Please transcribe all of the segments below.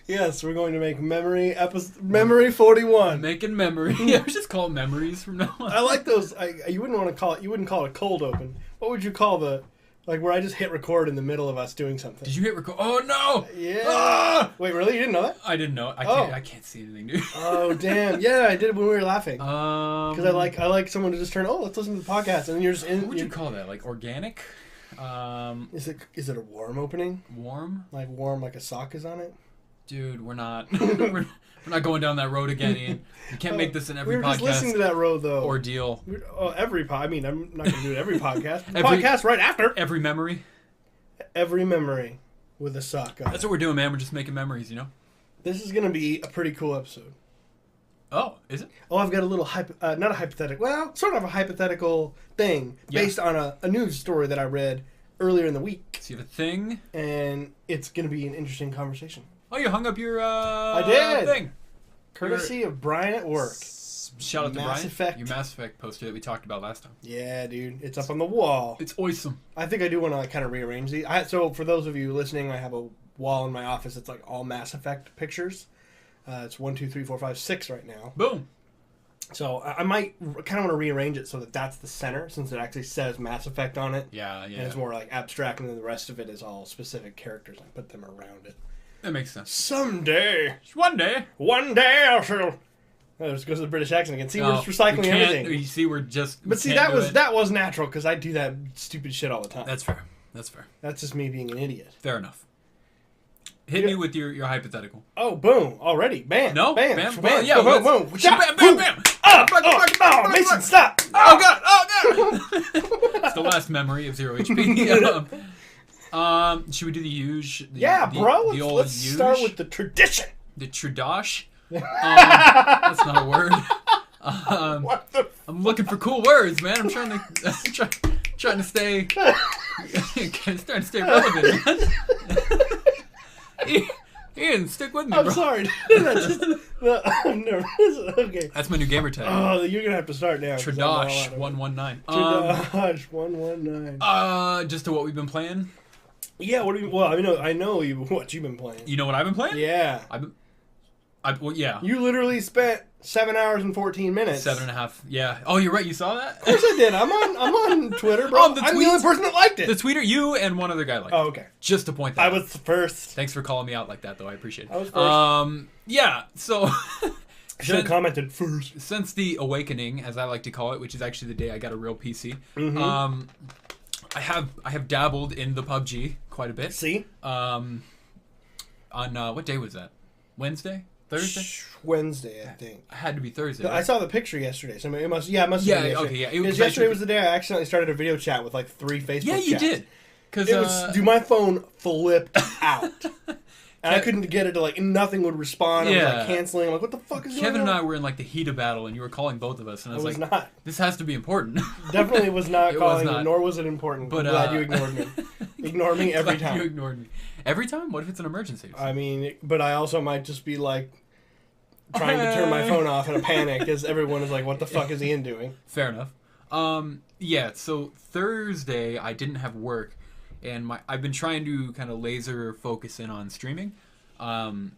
Yes, we're going to make Memory 41. Making memory. Yeah, we just call it memories from now on. I like those. You wouldn't call it a cold open. What would you call where I just hit record in the middle of us doing something? Did you hit record? Oh no! Yeah. Ah! Wait, really? You didn't know that? I didn't know. I can't see anything, dude. Oh damn! Yeah, I did when we were laughing. Because I like someone to just turn. Oh, let's listen to the podcast, and then you're just in. What would you call that? Like organic? Is it a warm opening? Warm? Like warm, like a sock is on it? Dude, we're not. we're not going down that road again, Ian. You can't make this in every podcast. We were just listening to that road, though. Ordeal. I mean, I'm not going to do it every podcast. Podcast right after. Every memory. Every memory with a sock on. That's what we're doing, man. We're just making memories, you know? This is going to be a pretty cool episode. Oh, is it? Oh, I've got a little, not a hypothetical, well, sort of a hypothetical thing based on a news story that I read earlier in the week. So you have a thing? And it's going to be an interesting conversation. Oh, you hung up your I did. thing. Courtesy of Brian at work. Shout out to Mass Brian. Effect. Your Mass Effect poster that we talked about last time. Yeah, dude. It's up on the wall. It's awesome. I think I do want to kind of rearrange these. So for those of you listening, I have a wall in my office that's like all Mass Effect pictures. It's 1, 2, 3, 4, 5, 6 right now. Boom. So I might kind of want to rearrange it so that that's the center, since it actually says Mass Effect on it. Yeah. And it's more like abstract, and then the rest of it is all specific characters. I put them around it. That makes sense. Someday. One day I shall. Oh, this goes to the British accent again. See, we're just recycling everything. You see, we're just. But see, that was natural because I do that stupid shit all the time. That's fair. That's just me being an idiot. Fair enough. Hit me with your hypothetical. Oh, boom! Already, bam! No, bam! Well, yeah, boom! Boom! Bam! Bam! Oh, Mason, stop! Oh god! It's the last memory of ZeroHP. Should we do the huge? Bro. Let's start with the tradition. The trudosh. That's not a word. What the? I'm looking for cool words, man. I'm trying to stay relevant, man. Ian, stick with me, bro. I'm sorry. I'm nervous. Okay. That's my new gamer tag. Oh, you're gonna have to start now. Trudosh 119. Trudosh 119. Just to what we've been playing. Yeah. What do you? Well, I know what you've been playing. You know what I've been playing? Yeah. Well, yeah. You literally spent 7 hours and 14 minutes. 7.5. Yeah. Oh, you're right. You saw that? Of course I did. I'm on Twitter, bro. I'm the only person that liked it. The tweeter, you and one other guy liked it. Oh, okay. Just to point that out. I was the first. Thanks for calling me out like that, though. I appreciate it. I was first. Yeah. So. I should have commented first. Since the awakening, as I like to call it, which is actually the day I got a real PC. Mm-hmm. I have dabbled in the PUBG quite a bit. See? On what day was that? Wednesday? Thursday? Wednesday, I think. It had to be Thursday. Right? I saw the picture yesterday, so it must have been yesterday. Okay, yeah. Because yesterday was the day I accidentally started a video chat with like 3 Facebook chats. Yeah, you did. Dude, my phone flipped out. And I couldn't get it to, like, nothing would respond. Yeah. I was, like, canceling. I'm like, what the fuck is going on? Kevin and I were in, like, the heat of battle, and you were calling both of us, and I was like, not. This has to be important. Definitely was not It calling, was not. nor was it important. But, I'm glad you ignored me. Ignore me every time. You ignored me. Every time? What if it's an emergency? I mean, but I also might just be, like, trying to turn my phone off in a panic, because everyone is like, what the fuck is Ian doing? Fair enough. Yeah, so Thursday, I didn't have work, and I've been trying to kind of laser focus in on streaming. And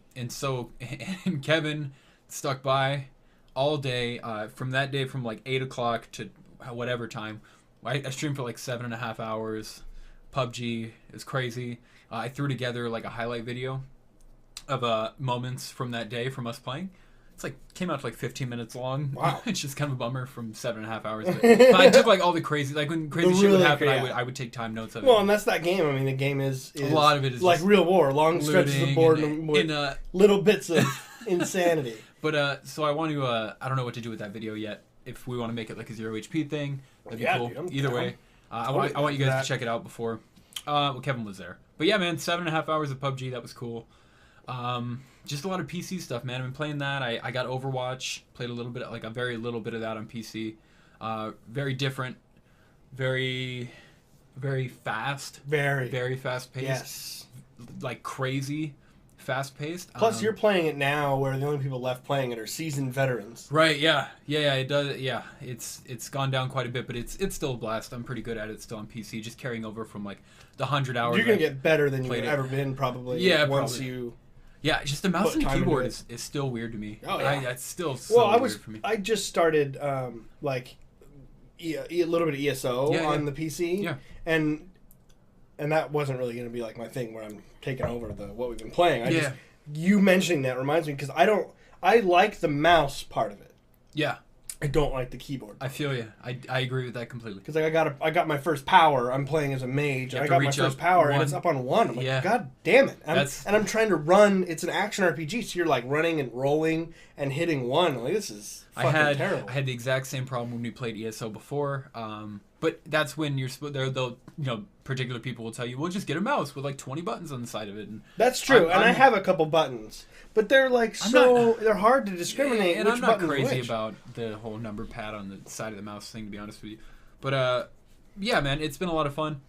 Kevin stuck by all day, from that day from like 8 o'clock to whatever time. I streamed for like 7.5 hours. PUBG, it was crazy. I threw together like a highlight video of moments from that day from us playing. It's like came out to like 15 minutes long. Wow. It's just kind of a bummer from 7.5 hours. But I took like all the crazy, like when crazy shit would happen, I would take time notes of it. Well, and that's that game. I mean, the game is a lot of it is like real war, long stretches of boredom with little bits of insanity. But so I want to. I don't know what to do with that video yet. If we want to make it like a ZeroHP thing, that'd be cool. Dude, either way, I want you guys to check it out before. Well, Kevin was there, but yeah, man, 7.5 hours of PUBG. That was cool. Just a lot of PC stuff, man. I've been playing that. I got Overwatch. Played a little bit, like a very little bit of that on PC. Very different. Very, very fast. Very fast paced. Yes. Like crazy fast paced. Plus, you're playing it now, where the only people left playing it are seasoned veterans. Right. Yeah. It does. Yeah. It's gone down quite a bit, but it's still a blast. I'm pretty good at it still on PC. Just carrying over from like the 100 hours. You're gonna get better than you've ever been, probably. Yeah. Once probably. you. Yeah, just the mouse put and time into keyboard it. is still weird to me. Oh, yeah. That's still so weird for me. I just started like a little bit of ESO on the PC. Yeah. And that wasn't really going to be like my thing where I'm taking over what we've been playing. You mentioning that reminds me because I like the mouse part of it. Yeah. I don't like the keyboard. I feel you. I agree with that completely. Because like I got my first power. I'm playing as a mage. And I got my first power, and it's up on 1. I'm like, God damn it! And I'm trying to run. It's an action RPG, so you're like running and rolling and hitting 1. Like this is fucking terrible. I had the exact same problem when we played ESO before. But that's when you're they'll particular people will tell you, well, just get a mouse with like 20 buttons on the side of it. And that's true, I have a couple buttons, but they're like they're hard to discriminate. And which I'm not crazy which. about the whole number pad on the side of the mouse thing, to be honest with you. But yeah, man, it's been a lot of fun.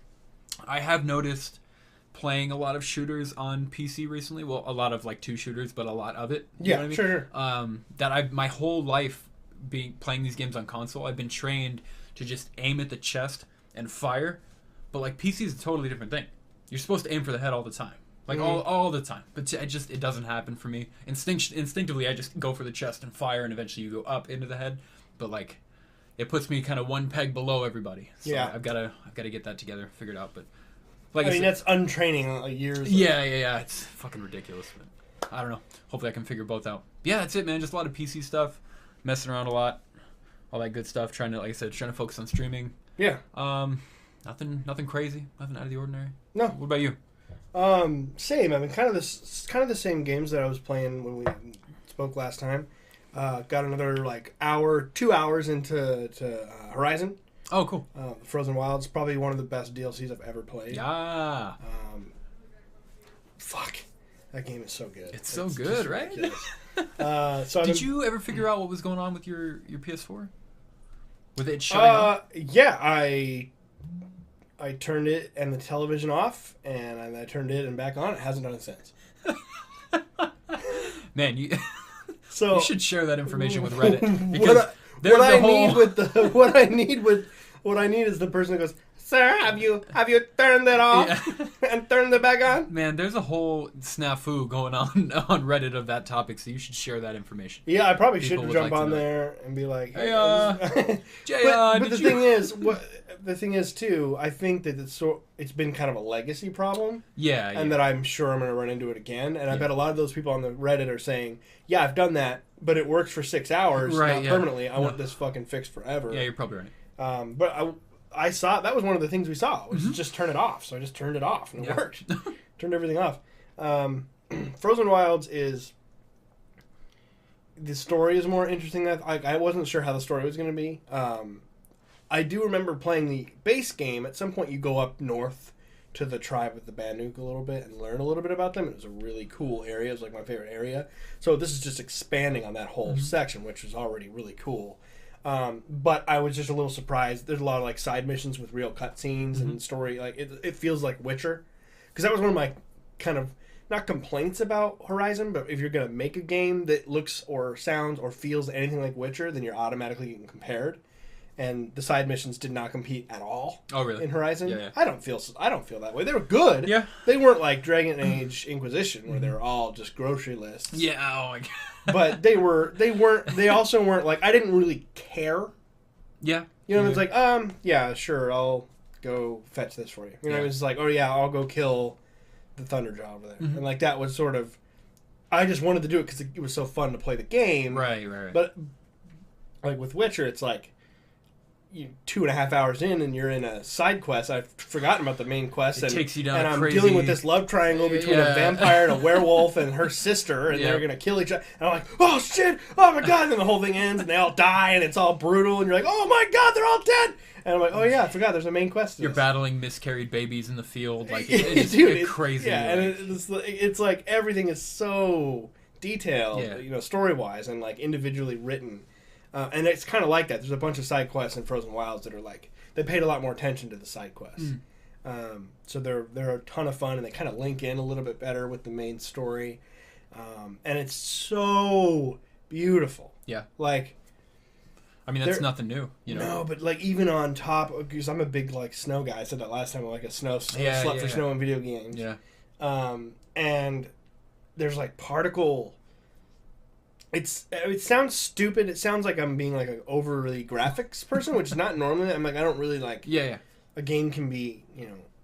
I have noticed playing a lot of shooters on PC recently. Well, a lot of like 2 shooters, but a lot of it. You know what I mean? Sure. That I've my whole life playing these games on console, I've been trained to just aim at the chest and fire. But like PC is a totally different thing. You're supposed to aim for the head all the time, like all the time. But it doesn't happen for me. Instinctively, I just go for the chest and fire, and eventually you go up into the head. But like, it puts me kind of one peg below everybody. So yeah, I've got to get that together, figured out. But like I mean, that's untraining like years. Yeah. It's fucking ridiculous. But I don't know. Hopefully, I can figure both out. Yeah, that's it, man. Just a lot of PC stuff, messing around a lot, all that good stuff. Trying to, like I said, focus on streaming. Yeah. Nothing crazy, nothing out of the ordinary. No. What about you? Same. I mean, kind of the same games that I was playing when we spoke last time. Got another like 2 hours into Horizon. Oh, cool. Frozen Wilds, probably one of the best DLCs I've ever played. Yeah. Fuck, that game is so good. It's so good, right? Did you ever figure out what was going on with your PS4? With it shutting off? Yeah, I turned it and the television off, and I turned it and back on. It hasn't done it since. Man, you should share that information with Reddit. Because what I need is the person that goes, "Sir, have you turned it off and turned it back on?" Man, there's a whole snafu going on Reddit of that topic, so you should share that information. Yeah, I probably should jump on there and be like, "Hey, but the thing is too, I think that it's been kind of a legacy problem. Yeah, and that I'm sure I'm going to run into it again. And I bet a lot of those people on the Reddit are saying, "Yeah, I've done that, but it works for 6 hours, not permanently. I want this fucking fixed forever." Yeah, you're probably right. But I saw that was one of the things we saw was just turn it off. So I just turned it off and it worked. Turned everything off. Frozen Wilds is the story is more interesting. I wasn't sure how the story was going to be. I do remember playing the base game. At some point, you go up north to the tribe of the Banuk a little bit and learn a little bit about them. It was a really cool area. It was like my favorite area. So this is just expanding on that whole section, which was already really cool. But I was just a little surprised. There's a lot of like side missions with real cutscenes and story. Like it feels like Witcher, because that was one of my kind of not complaints about Horizon. But if you're gonna make a game that looks or sounds or feels anything like Witcher, then you're automatically getting compared. And the side missions did not compete at all. Oh, really? In Horizon, Yeah. I don't feel that way. They were good. Yeah, they weren't like Dragon Age Inquisition where they were all just grocery lists. Yeah. Oh my god. But they weren't. They also weren't like I didn't really care. Yeah. You know, it's like yeah, sure, I'll go fetch this for you. You know, it's like, oh yeah, I'll go kill the Thunderjaw over there, and like that was sort of. I just wanted to do it because it was so fun to play the game. Right. But like with Witcher, it's like. 2.5 hours in and you're in a side quest. I've forgotten about the main quest. It takes you down and I'm crazy... dealing with this love triangle between a vampire and a werewolf and her sister, and they're gonna kill each other. And I'm like, oh shit, oh my god! And then the whole thing ends, and they all die, and it's all brutal, and you're like, oh my god, they're all dead. And I'm like, oh yeah, I forgot. There's a main quest. You're battling miscarried babies in the field, like it's crazy. Yeah, and it's like everything is so detailed, story wise, and like individually written. And it's kind of like that. There's a bunch of side quests in Frozen Wilds that are like they paid a lot more attention to the side quests. So they're a ton of fun, and they kind of link in a little bit better with the main story. And it's so beautiful. Yeah. Like, I mean, that's nothing new, you know. No, but like even on top, because I'm a big like snow guy. I said that last time. I'm like a slut for snow in video games. Yeah. And there's like particle. It sounds stupid. It sounds like I'm being like an overly graphics person, which is not normally. I'm like, I don't really like. Yeah. A game can be,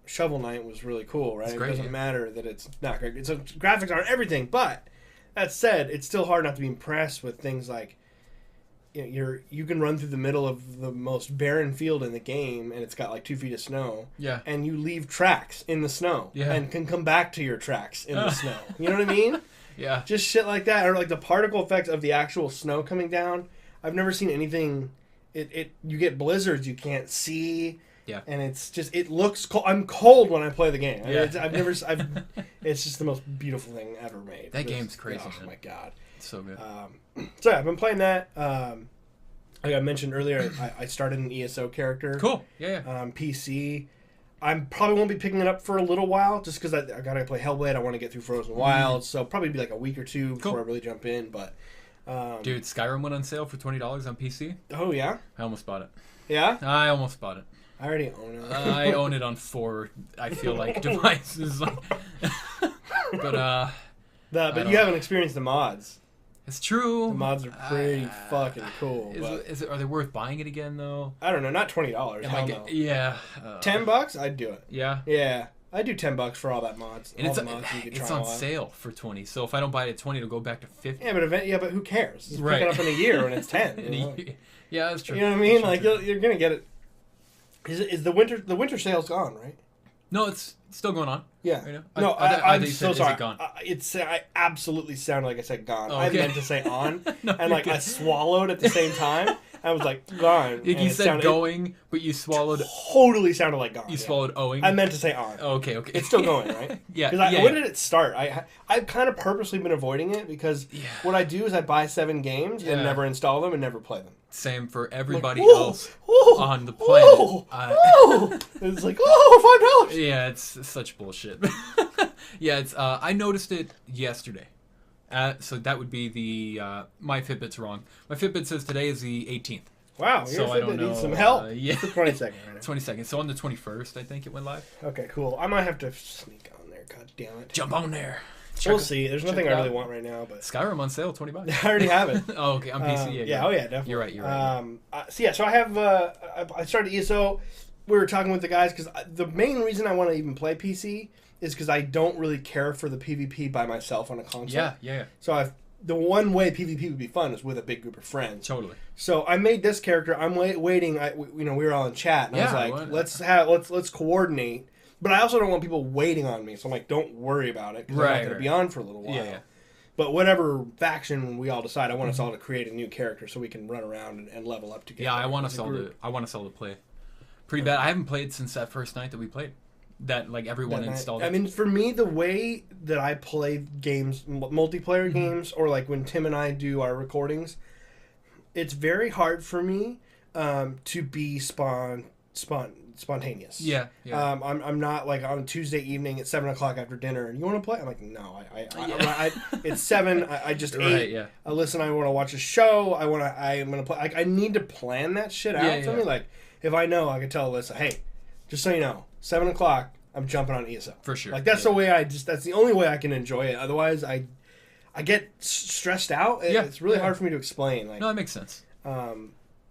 Shovel Knight was really cool, right? Great, it doesn't matter that it's not great. So graphics aren't everything, but that said, it's still hard not to be impressed with things like, you can run through the middle of the most barren field in the game, and it's got like 2 feet of snow. Yeah. And you leave tracks in the snow. Yeah. And can come back to your tracks in the snow. You know what I mean? Yeah. Just shit like that, or like the particle effects of the actual snow coming down. I've never seen anything. You get blizzards you can't see. Yeah. And it's just, it looks cold. I'm cold when I play the game. Yeah. It's just the most beautiful thing ever made. That game's crazy. Oh my God. It's so good. So yeah, I've been playing that. Like I mentioned earlier, I started an ESO character. Cool. Yeah. PC. I probably won't be picking it up for a little while just because I got to play Hellblade. I want to get through Frozen Wilds. So probably be like a week or two before I really jump in. But dude, Skyrim went on sale for $20 on PC. Oh, yeah? I almost bought it. Yeah? I almost bought it. I already own it. I own it on 4, I feel like, devices. But you haven't experienced the mods. It's true. The mods are pretty fucking cool. Are they worth buying it again, though? I don't know. Not $20. Yeah. $10? I'd do it. Yeah? Yeah. I'd do $10 for all that mods. And it's on sale for $20. So if I don't buy it at $20, it'll go back to $50. Yeah, but who cares? Just pick it up in a year when it's 10. Yeah, that's true. You know what I mean? Like you're gonna get it. Is the winter sale's gone, right? No, it's still going on. Yeah. Right now? I'm so sorry. Is it gone? I absolutely sounded like I said gone. Oh, okay. I meant to say on, No, and like I swallowed at the same time. I was like gone. Like you said going, but you swallowed. Totally sounded like gone. You swallowed owing. I meant to say on. Oh, okay. It's still going, right? Yeah. Because when did it start? I've kind of purposely been avoiding it because what I do is I buy 7 games and never install them and never play them. Same for everybody else on the planet. It's like, $5. Yeah, it's such bullshit. Yeah, it's. I noticed it yesterday. So that would be the. My Fitbit's wrong. My Fitbit says today is the 18th. Wow, your Fitbit needs some help. Yeah. It's the 22nd right now. 22nd. So on the 21st, I think it went live. Okay, cool. I might have to sneak on there. God damn it. Jump on there. We'll see. There's nothing I really want right now, but Skyrim on sale, $20. I already have it. Oh, okay. On PC, yeah. Oh, yeah, definitely. You're right. So I have. I started ESO. We were talking with the guys because the main reason I want to even play PC is because I don't really care for the PvP by myself on a console. Yeah. So the one way PvP would be fun is with a big group of friends. Totally. So I made this character. I'm waiting. We were all in chat, and I was like, let's coordinate. But I also don't want people waiting on me, so I'm like, don't worry about it, because I'm not going to be on for a little while. Yeah. But whatever faction we all decide, I want us all to create a new character so we can run around and level up together. Yeah, I want us all to play. Pretty bad. I haven't played since that first night that we played. That like everyone installed it. I mean, for me, the way that I play games, multiplayer games, or like when Tim and I do our recordings, it's very hard for me to be spontaneous. Yeah. I'm not like on Tuesday evening at 7:00 after dinner. You want to play? I'm like, no. It's 7. I just ate. Right, yeah. Listen, I want to watch a show. I'm gonna play. Like, I need to plan that shit out for me. Like, if I know, I can tell Alyssa, hey, just so you know, 7:00, I'm jumping on ESO. For sure. Like that's the way that's the only way I can enjoy it. Otherwise, I get stressed out. It's really hard for me to explain. Like, no, that makes sense.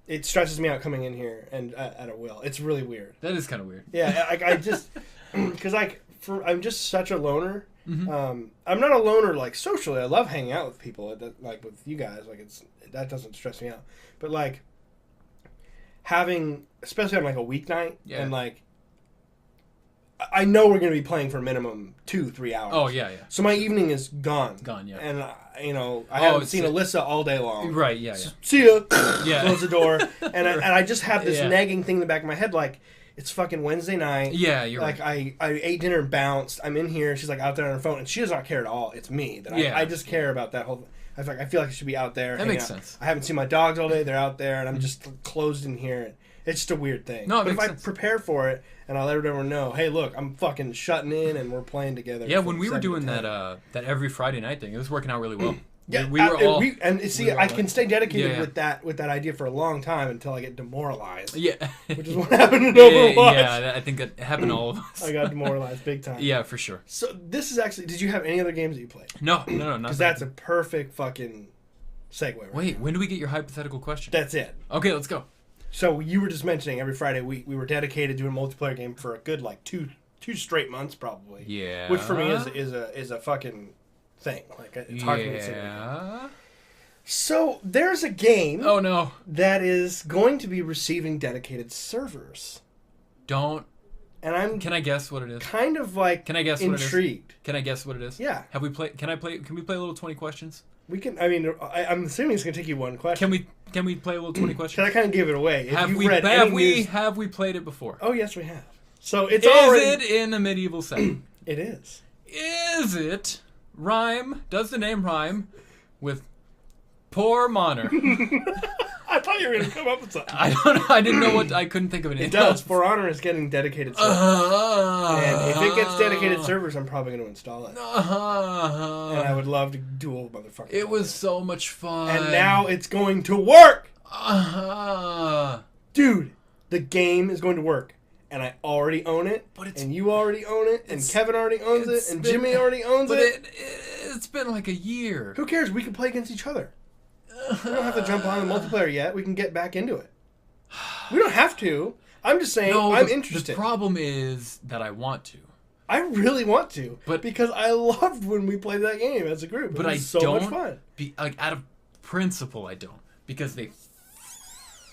It stresses me out coming in here and at a will. It's really weird. That is kind of weird. Yeah, I just because I'm just such a loner. Mm-hmm. I'm not a loner like socially. I love hanging out with people, like with you guys. Like that doesn't stress me out. But like having, especially on like a weeknight, and like I know we're going to be playing for a minimum 2-3 hours. Oh yeah. So my evening is gone. Yeah. And I haven't seen Alyssa all day long. Right. Yeah. See ya. Yeah. Close the door. And I just have this nagging thing in the back of my head, like it's fucking Wednesday night. Yeah, you're like right. I ate dinner and bounced. I'm in here. She's like out there on her phone, and she does not care at all. It's me that I just care about that whole. I feel like I should be out there. That makes sense. I haven't seen my dogs all day. They're out there, and I'm just closed in here. It's just a weird thing. No, but if I prepare for it and I let everyone know, hey, look, I'm fucking shutting in and we're playing together. Yeah, when we were doing that every Friday night thing, it was working out really well. Yeah, we were all. I can stay dedicated Yeah. with that idea for a long time until I get demoralized. Yeah. Which is what happened in Overwatch. Yeah, I think that happened to all of us. I got demoralized big time. Yeah, for sure. So this is actually. Did you have any other games that you played? No, Because that's a perfect fucking segue. Wait, when do we get your hypothetical question? That's it. Okay, let's go. So you were just mentioning every Friday we were dedicated to a multiplayer game for a good like two straight months probably. Yeah. Which for me is a fucking thing. Like it's hard for me to say. Yeah. So there's a game. Oh no. That is going to be receiving dedicated servers. Don't. And I'm. Can I guess what it is? Kind of like. Can I guess intrigued. what it is? Can I guess what it is? Yeah. Have we played? Can we play a little 20 questions? We can. I mean, I'm assuming it's going to take you one question. Can we play a little 20 questions? Can I kind of give it away? If Have you've we read have we played it before? Oh yes, we have. So it's is already. it in a medieval setting? It is. Is it rhyme? Does the name rhyme with poor Monner? I thought you were going to come up with something. I don't know. I didn't know what. I couldn't think of anything. It does. For Honor is getting dedicated servers. And if it gets dedicated servers, I'm probably going to install it. And I would love to duel motherfuckers. It was so much fun. And now it's going to work! Uh-huh. Dude, the game is going to work. And I already own it. And you already own it. And Kevin already owns it. And Jimmy already owns it. But it's been like a year. Who cares? We can play against each other. We don't have to jump on the multiplayer yet. We can get back into it. We don't have to. I'm just saying I'm interested. The problem is that I want to. I really want to. But because I loved when we played that game as a group. But it was so much fun. Out of principle, I don't. Because they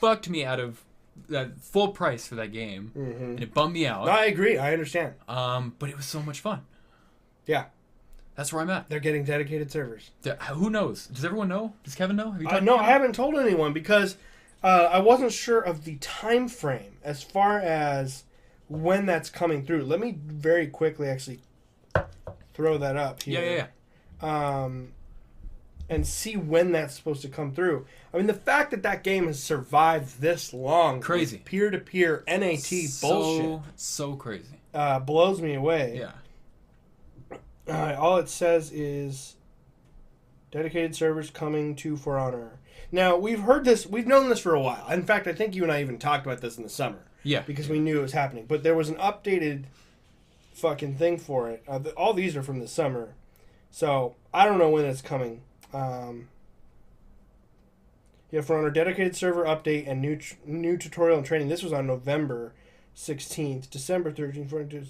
fucked me out of that full price for that game. Mm-hmm. And it bummed me out. No, I agree. I understand. But it was so much fun. Yeah. That's where I'm at. They're getting dedicated servers. Who knows? Does everyone know? Does Kevin know? Have you no, I haven't told anyone because I wasn't sure of the time frame as far as when that's coming through. Let me very quickly actually throw that up here. Yeah. And see when that's supposed to come through. I mean, the fact that game has survived this long. Crazy. Peer-to-peer NAT bullshit. So crazy. Blows me away. Yeah. All it says is dedicated servers coming to For Honor. Now, we've heard this, we've known this for a while. In fact, I think you and I even talked about this in the summer. Yeah. Because we knew it was happening. But there was an updated fucking thing for it. All these are from the summer. So, I don't know when it's coming. For Honor dedicated server update and new tutorial and training. This was on November 16th, December 13th, 14th.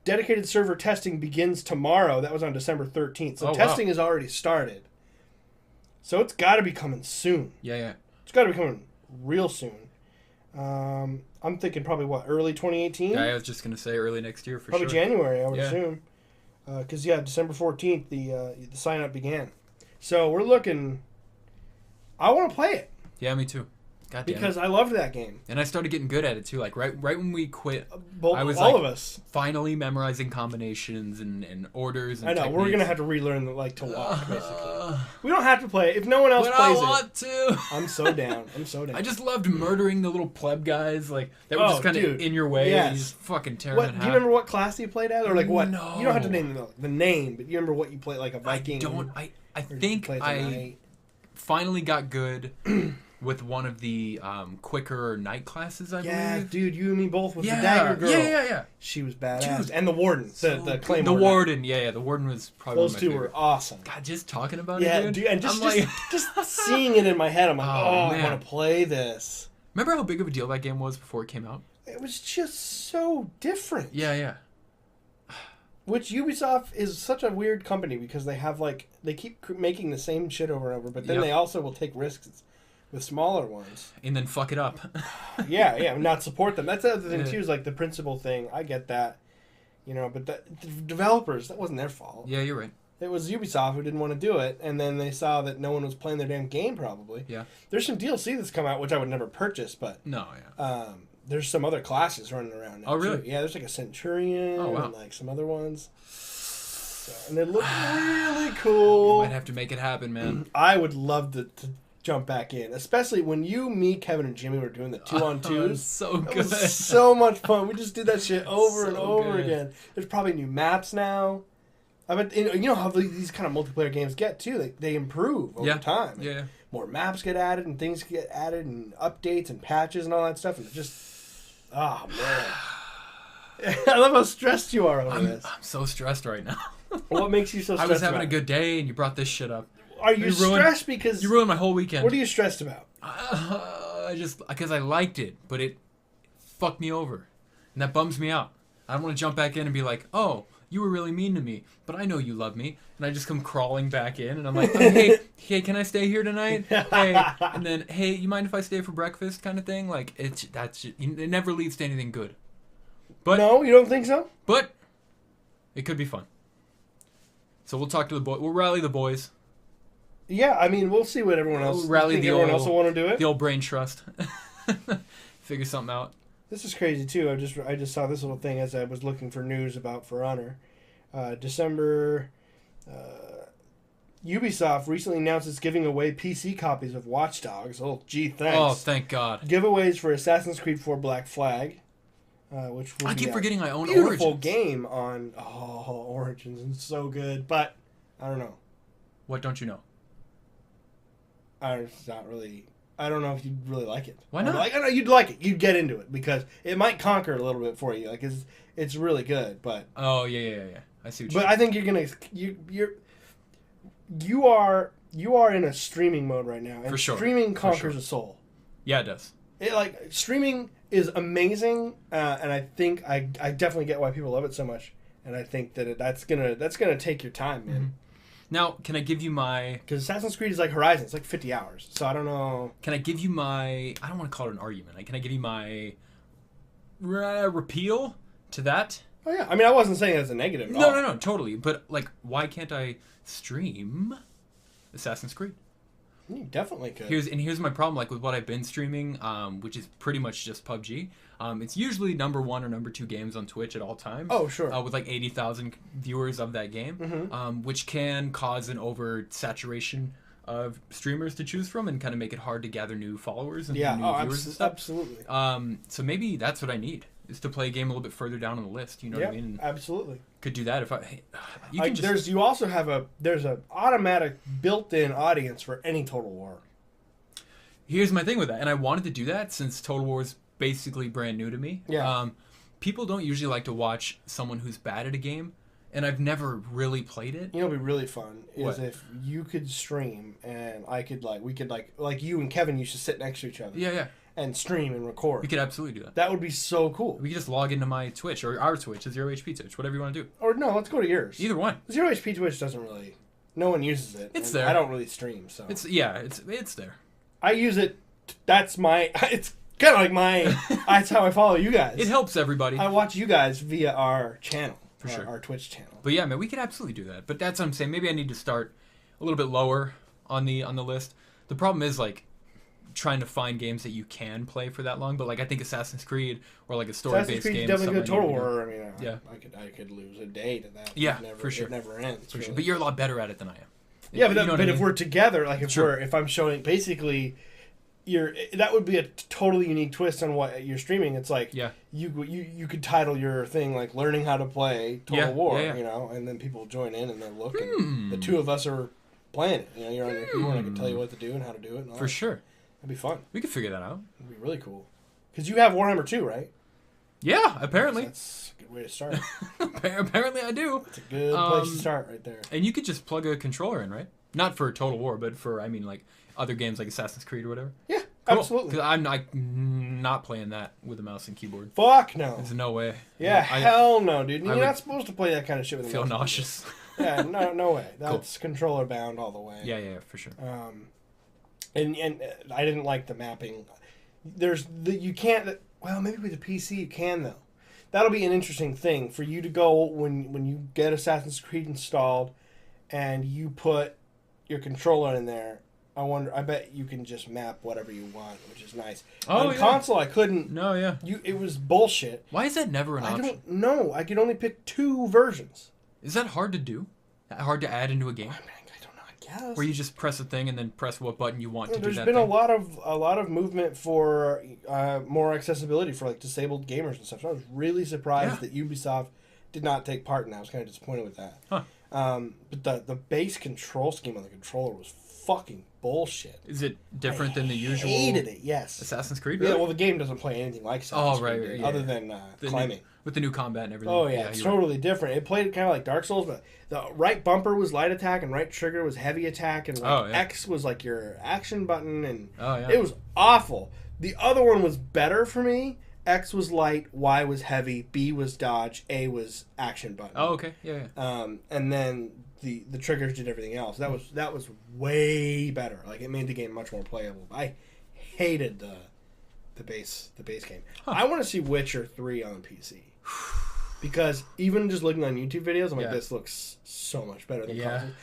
Dedicated server testing begins tomorrow. That was on December 13th. So testing has already started. So it's got to be coming soon. Yeah. It's got to be coming real soon. I'm thinking probably, early 2018? Yeah, I was just going to say early next year for probably sure. Probably January, I would assume. Because, December 14th, the sign-up began. So we're looking... I want to play it. Yeah, me too. God damn because I loved that game. And I started getting good at it, too. Like, right when we quit, I was all of us. Finally memorizing combinations and orders and I know. techniques. We're going to have to relearn, to walk, basically. We don't have to play it. If no one else plays it. I want to. I'm so down. I just loved murdering the little pleb guys, like, that were just kind of in your way. Yes. And you just fucking tear them in half. Do you remember what class you played as? Or, what? No. You don't have to name the name, but you remember what you played, like a Viking? I think I finally got good with one of the quicker night classes, I believe. Yeah, dude, you and me both with the dagger girl. Yeah. She was badass. Dude, and the warden, the claymore. The warden, the warden was probably those two were awesome. God, just talking about it, dude. And just seeing it in my head, I'm like, I want to play this. Remember how big of a deal that game was before it came out? It was just so different. Yeah. Which Ubisoft is such a weird company because they have they keep making the same shit over and over, but then they also will take risks with smaller ones and then fuck it up. yeah, not support them. That's the other thing too. Is the principal thing. I get that, but the developers, that wasn't their fault. Yeah, you're right. It was Ubisoft who didn't want to do it, and then they saw that no one was playing their damn game. Probably. Yeah. There's some DLC that's come out which I would never purchase, but no, yeah. There's some other classes running around now. Oh, really? Too. Yeah, there's a Centurion and some other ones. And they look really cool. You might have to make it happen, man. I would love to jump back in, especially when you, me, Kevin, and Jimmy were doing the 2-on-2s. So good. It was so much fun. We just did that shit over and over again. There's probably new maps now. but you know how these kind of multiplayer games get too. They improve over time. Yeah. More maps get added and things get added and updates and patches and all that stuff. And it just, oh man, I love how stressed you are over this. I'm so stressed right now. What makes you so stressed? I was having a good day and you brought this shit up. Are you stressed because you ruined my whole weekend? What are you stressed about? Just because I liked it, but it fucked me over, and that bums me out. I don't want to jump back in and be like, oh, you were really mean to me, but I know you love me. And I just come crawling back in, and I'm like, oh, hey, can I stay here tonight? Hey, and then, hey, you mind if I stay for breakfast, kind of thing? Like, it never leads to anything good. But no, you don't think so? But it could be fun. So we'll talk to the boys. We'll rally the boys. Yeah, I mean, we'll see what everyone else. Everyone else will want to do it. The old brain trust. Figure something out. This is crazy too. I just saw this little thing as I was looking for news about For Honor. December. Ubisoft recently announced it's giving away PC copies of Watch Dogs. Oh, gee, thanks. Oh, thank God. Giveaways for Assassin's Creed 4 Black Flag, which will I keep forgetting I own beautiful Origins. Game on Origins. It's so good, but I don't know. What don't you know? It's not really. I don't know if you'd really like it. Why not? I know you'd like it. You'd get into it because it might conquer a little bit for you. Like it's really good, but. Oh yeah. I see. But I think you're gonna you are in a streaming mode right now, and for sure. Streaming conquers a soul. Yeah, it does. Streaming is amazing, and I think I definitely get why people love it so much, and I think that that's gonna take your time, man. Mm-hmm. Now, can I give you my... Because Assassin's Creed is like Horizon. It's like 50 hours. So I don't know... Can I give you my... I don't want to call it an argument. Can I give you my repeal to that? Oh, yeah. I mean, I wasn't saying it as a negative at all. No, totally. But, why can't I stream Assassin's Creed? You definitely could. Here's my problem, with what I've been streaming, which is pretty much just PUBG. It's usually number 1 or number 2 games on Twitch at all times. Oh, sure. With 80,000 viewers of that game, which can cause an oversaturation of streamers to choose from and kind of make it hard to gather new followers and new viewers and stuff. Absolutely. So maybe that's what I need, is to play a game a little bit further down on the list. You know what I mean? Absolutely. Could do that if I. You also have there's an automatic built-in audience for any Total War. Here's my thing with that, and I wanted to do that since Total War is basically brand new to me. Yeah. People don't usually like to watch someone who's bad at a game, and I've never really played it. You know, what'd be really fun is if you could stream and I could we could you and Kevin used to sit next to each other. Yeah. And stream and record. We could absolutely do that. That would be so cool. We could just log into my Twitch or our Twitch, the ZeroHP Twitch, whatever you want to do. Or no, let's go to yours. Either one. ZeroHP Twitch doesn't really. No one uses it. It's there. I don't really stream, so. It's there. I use it. That's my. It's kind of like my. That's how I follow you guys. It helps everybody. I watch you guys via our channel. For sure. Our Twitch channel. But yeah, man, we could absolutely do that. But that's what I'm saying. Maybe I need to start a little bit lower on the list. The problem is trying to find games that you can play for that long, but I think Assassin's Creed or a story-based game. Definitely good. Total War. I mean, yeah, I could lose a day to that. Yeah, for sure. It never ends. For sure. But you're a lot better at it than I am. Yeah, but if we're together, if I'm showing basically, that would be a totally unique twist on what you're streaming. It's you could title your thing learning how to play Total War, and then people join in and they'll look, and the two of us are playing it. You're on your keyboard. I can tell you what to do and how to do it. And all for sure. That'd be fun. We could figure that out. It'd be really cool. Because you have Warhammer 2, right? Yeah, apparently. That's a good way to start. Apparently I do. It's a good place to start right there. And you could just plug a controller in, right? Not for Total War, but for, other games like Assassin's Creed or whatever. Yeah, cool. Absolutely. Because I'm not playing that with a mouse and keyboard. Fuck no. There's no way. Yeah, hell no, dude. You're not supposed to play that kind of shit with a mouse. Feel nauseous. Yeah, no way. That's controller bound all the way. Yeah, for sure. And I didn't like the mapping. You can't. Well, maybe with a PC you can though. That'll be an interesting thing for you to go when you get Assassin's Creed installed, and you put your controller in there. I bet you can just map whatever you want, which is nice. On console, I couldn't. No, yeah. It was bullshit. Why is that never an option? I don't know. I could only pick 2 versions. Is that hard to do? Hard to add into a game? I don't know. I guess. Where you just press a thing and then press what button you want to do that. There's been a lot of movement for more accessibility for disabled gamers and stuff. So I was really surprised that Ubisoft did not take part in that. I was kind of disappointed with that. Huh. But the base control scheme on the controller was fucking bullshit. Is it different than the usual? Hated it. Yes. Assassin's Creed. Really? Yeah. Well, the game doesn't play anything like Assassin's Creed, right, yeah, other than climbing. With the new combat and everything. Oh yeah, it's totally different. It played kind of like Dark Souls, but the right bumper was light attack and right trigger was heavy attack, and X was like your action button, and it was awful. The other one was better for me. X was light, Y was heavy, B was dodge, A was action button. Oh, okay, yeah. And then the triggers did everything else. That was way better. Like it made the game much more playable. I hated the base game. Huh. I want to see Witcher 3 on PC. Because even just looking on YouTube videos, I'm like, this looks so much better than consoles.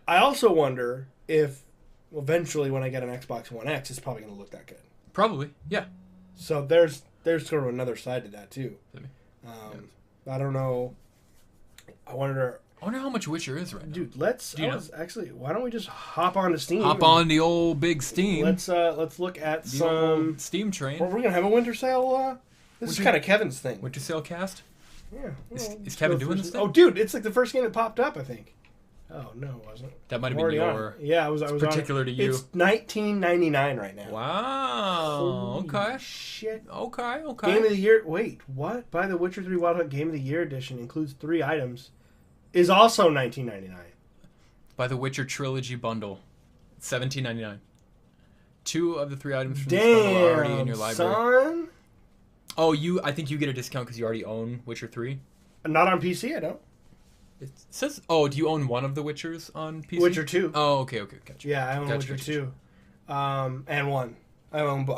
I also wonder if eventually when I get an Xbox One X, it's probably going to look that good. Probably, yeah. So there's sort of another side to that too. I don't know. I wonder how much Witcher is right now. Dude, actually, why don't we just hop onto Steam? Hop on the old big Steam. Let's look at the some Steam train. We're gonna have a winter sale. This is kind of Kevin's thing. Winter sale cast. Yeah. Is Kevin doing this thing? Oh, dude, it's like the first game that popped up, I think. Oh no, it wasn't. That might have been your. Yeah, I was particular to you. It's $19.99 right now. Wow. Holy okay. Shit. Okay. Game of the year. Wait, what? Buy the Witcher 3 Wild Hunt Game of the Year edition. Includes 3 items. Is also $19.99. Buy the Witcher Trilogy bundle. $17.99. 2 of the 3 items from this bundle are already in your library. Son? Oh, I think you get a discount because you already own Witcher 3? Not on PC, I don't. It says, do you own one of the Witchers on PC? Witcher 2. Oh, okay, gotcha. Yeah, I own Witcher 2. And 1. I own the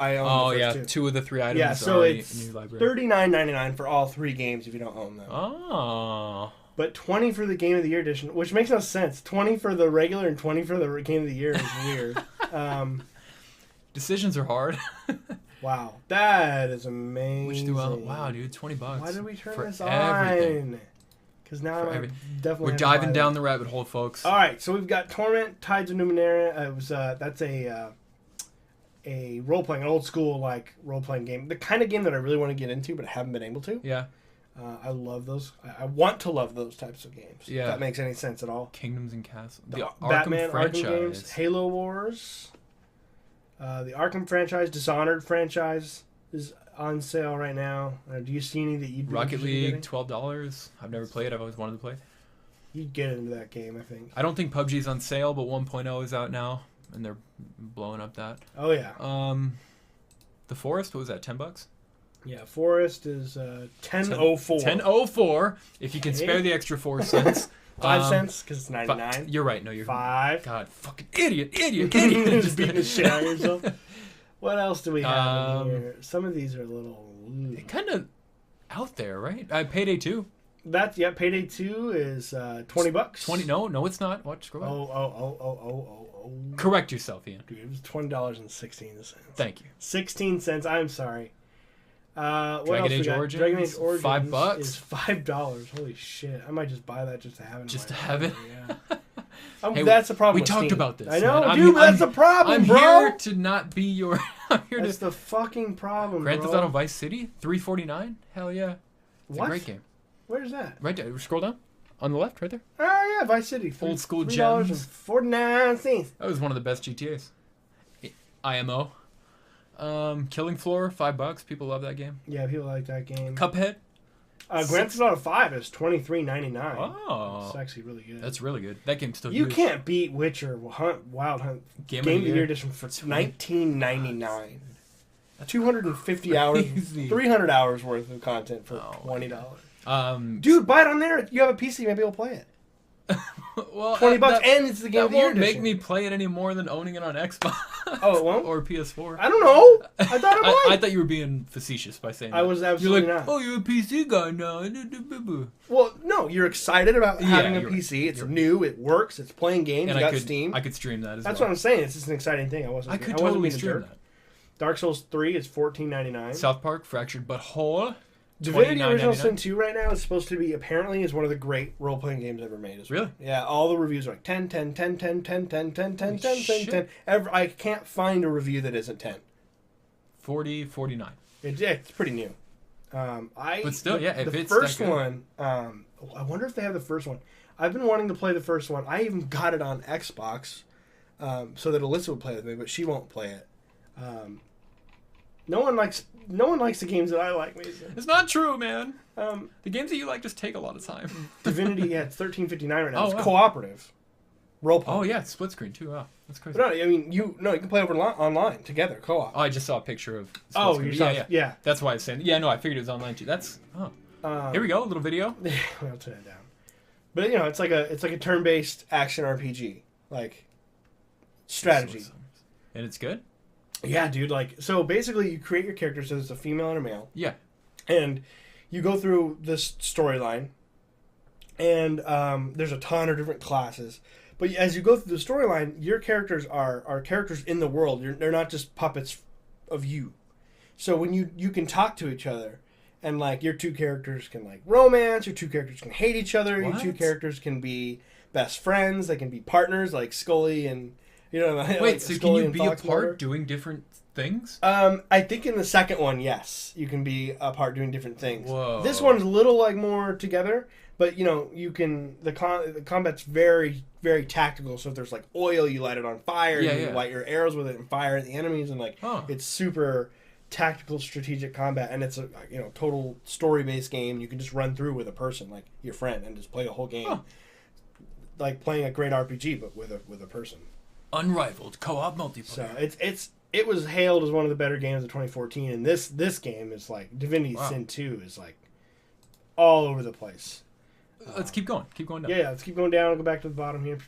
first 2. 2 of the 3 items are already in your library. $39.99 for all 3 games if you don't own them. Oh. But $20 for the Game of the Year edition, which makes no sense. $20 for the regular and $20 for the Game of the Year is weird. Decisions are hard. Wow, that is amazing. Wow, dude, $20. Why did we turn this everything. on? Because now I'm definitely. We're diving down the rabbit hole, folks. All right, so we've got Torment, Tides of Numenera. That's a role-playing, an old school like role-playing game. The kind of game that I really want to get into, but I haven't been able to. Yeah. I love those. I want to love those types of games. Yeah. If that makes any sense at all. Kingdoms and Castles. The Batman, Arkham franchise. Arkham games, Halo Wars. The Arkham franchise, Dishonored franchise is on sale right now. Do you see any that you'd be Rocket League, in? $12. I've never played. I've always wanted to play. You'd get into that game, I think. I don't think PUBG's on sale, but 1.0 is out now, and they're blowing up that. Oh yeah. The Forest, what was that? $10? Yeah, Forest is $10.04. $10.04. If you can spare the extra 4 cents. 5 cents because it's 99. You're right. No, you're 5. God, fucking idiot. Just beating the shit out of yourself. What else do we have in here? Some of these are a little kind of out there, right? Payday 2. Payday 2 is $20. 20? No, it's not. Watch, scroll back. Oh. Correct yourself, Ian. Dude, it was $20.16. Thank you. 16 cents. I'm sorry. Dragon Age Origins. Dragon Age Origins $5 is $5. Holy shit! I might just buy that just to have it. Just to have it. Yeah. Hey, that's the problem. We talked about this. I know, man. dude. That's the problem, bro. I'm here to not be your. That's the fucking problem, Grand bro. Theft Auto Vice City, $3.49. Hell yeah! It's what? a great game. Where's that? Right there. Scroll down. On the left, right there. Oh yeah, Vice City. Old school gems. $3.49. That was one of the best GTAs. IMO. Killing Floor, $5. People love that game. Yeah, people like that game. Cuphead. Grand Theft Auto 5 is $23.99. Oh, it's actually really good. That's really good. That game's still. You can't beat Witcher Wild Hunt Game of the Year edition for $19.99. 250 hours, 300 hours worth of content for $20. Dude, buy it on there. You have a PC, maybe you'll play it. Well, $20 and it's the Game of the Year edition. Make me play it any more than owning it on Xbox. Oh, it won't? Or PS4. I don't know. I thought it might. I thought you were being facetious by saying that. I was absolutely not. Oh, you're a PC guy now. Well, no, you're excited about having a PC. It's new. It works. It's playing games. You got Steam. I could stream that as well. That's what I'm saying. It's just an exciting thing. I could totally stream that. Dark Souls 3 is $14.99. South Park, Fractured But Whole. Divinity Original Sin 2 right now is supposed to be, apparently, is one of the great role-playing games ever made. Really? Yeah, all the reviews are like 10, 10, 10, 10, 10, 10, 10, 10, 10, 10, 10. I can't find a review that isn't 10. 40, 49. It's pretty new. But still, yeah, if the it's first that good. one, I wonder if they have the first one. I've been wanting to play the first one. I even got it on Xbox, so that Alyssa would play with me, but she won't play it. No one likes the games that I like, Mason. It's not true, man. The games that you like just take a lot of time. Divinity, yeah, it's $13.59 right now. Oh, It's wow. cooperative. Role play. Oh yeah, it's split screen too. Wow, that's crazy. But no, I mean, you can play over online together, co-op. Oh, I just saw a picture of. Split Oh, screen. you saw, yeah. That's why I was saying. Yeah, no, I figured it was online too. That's. Oh. Here we go, a little video. I'll turn it down. But it's like a turn-based action RPG, like strategy. And it's good. Yeah, dude. Like, so basically, you create your character, so there's a female and a male. Yeah. And you go through this storyline, and there's a ton of different classes. But as you go through the storyline, your characters are characters in the world. They're not just puppets of you. So when you can talk to each other, and like your two characters can like romance, your two characters can hate each other, What? your two characters can be best friends, they can be partners, like Scully and Wait, like so Scully can you and be Fox apart Mulder. doing different things? I think in the second one, yes, you can be apart doing different things. Whoa. This one's a little like more together, but you can the combat's very very tactical. So if there's like oil, you light it on fire. Yeah, you yeah. light your arrows with it and fire at the enemies, and like it's super tactical strategic combat, and it's a total story based game. You can just run through with a person like your friend and just play the whole game, like playing a great RPG, but with a person. Unrivaled co-op multiplayer. So it was hailed as one of the better games of 2014, and this game is like Divinity Sin 2 is like all over the place. Let's keep going. Keep going down. Yeah, let's keep going down. I'll go back to the bottom here.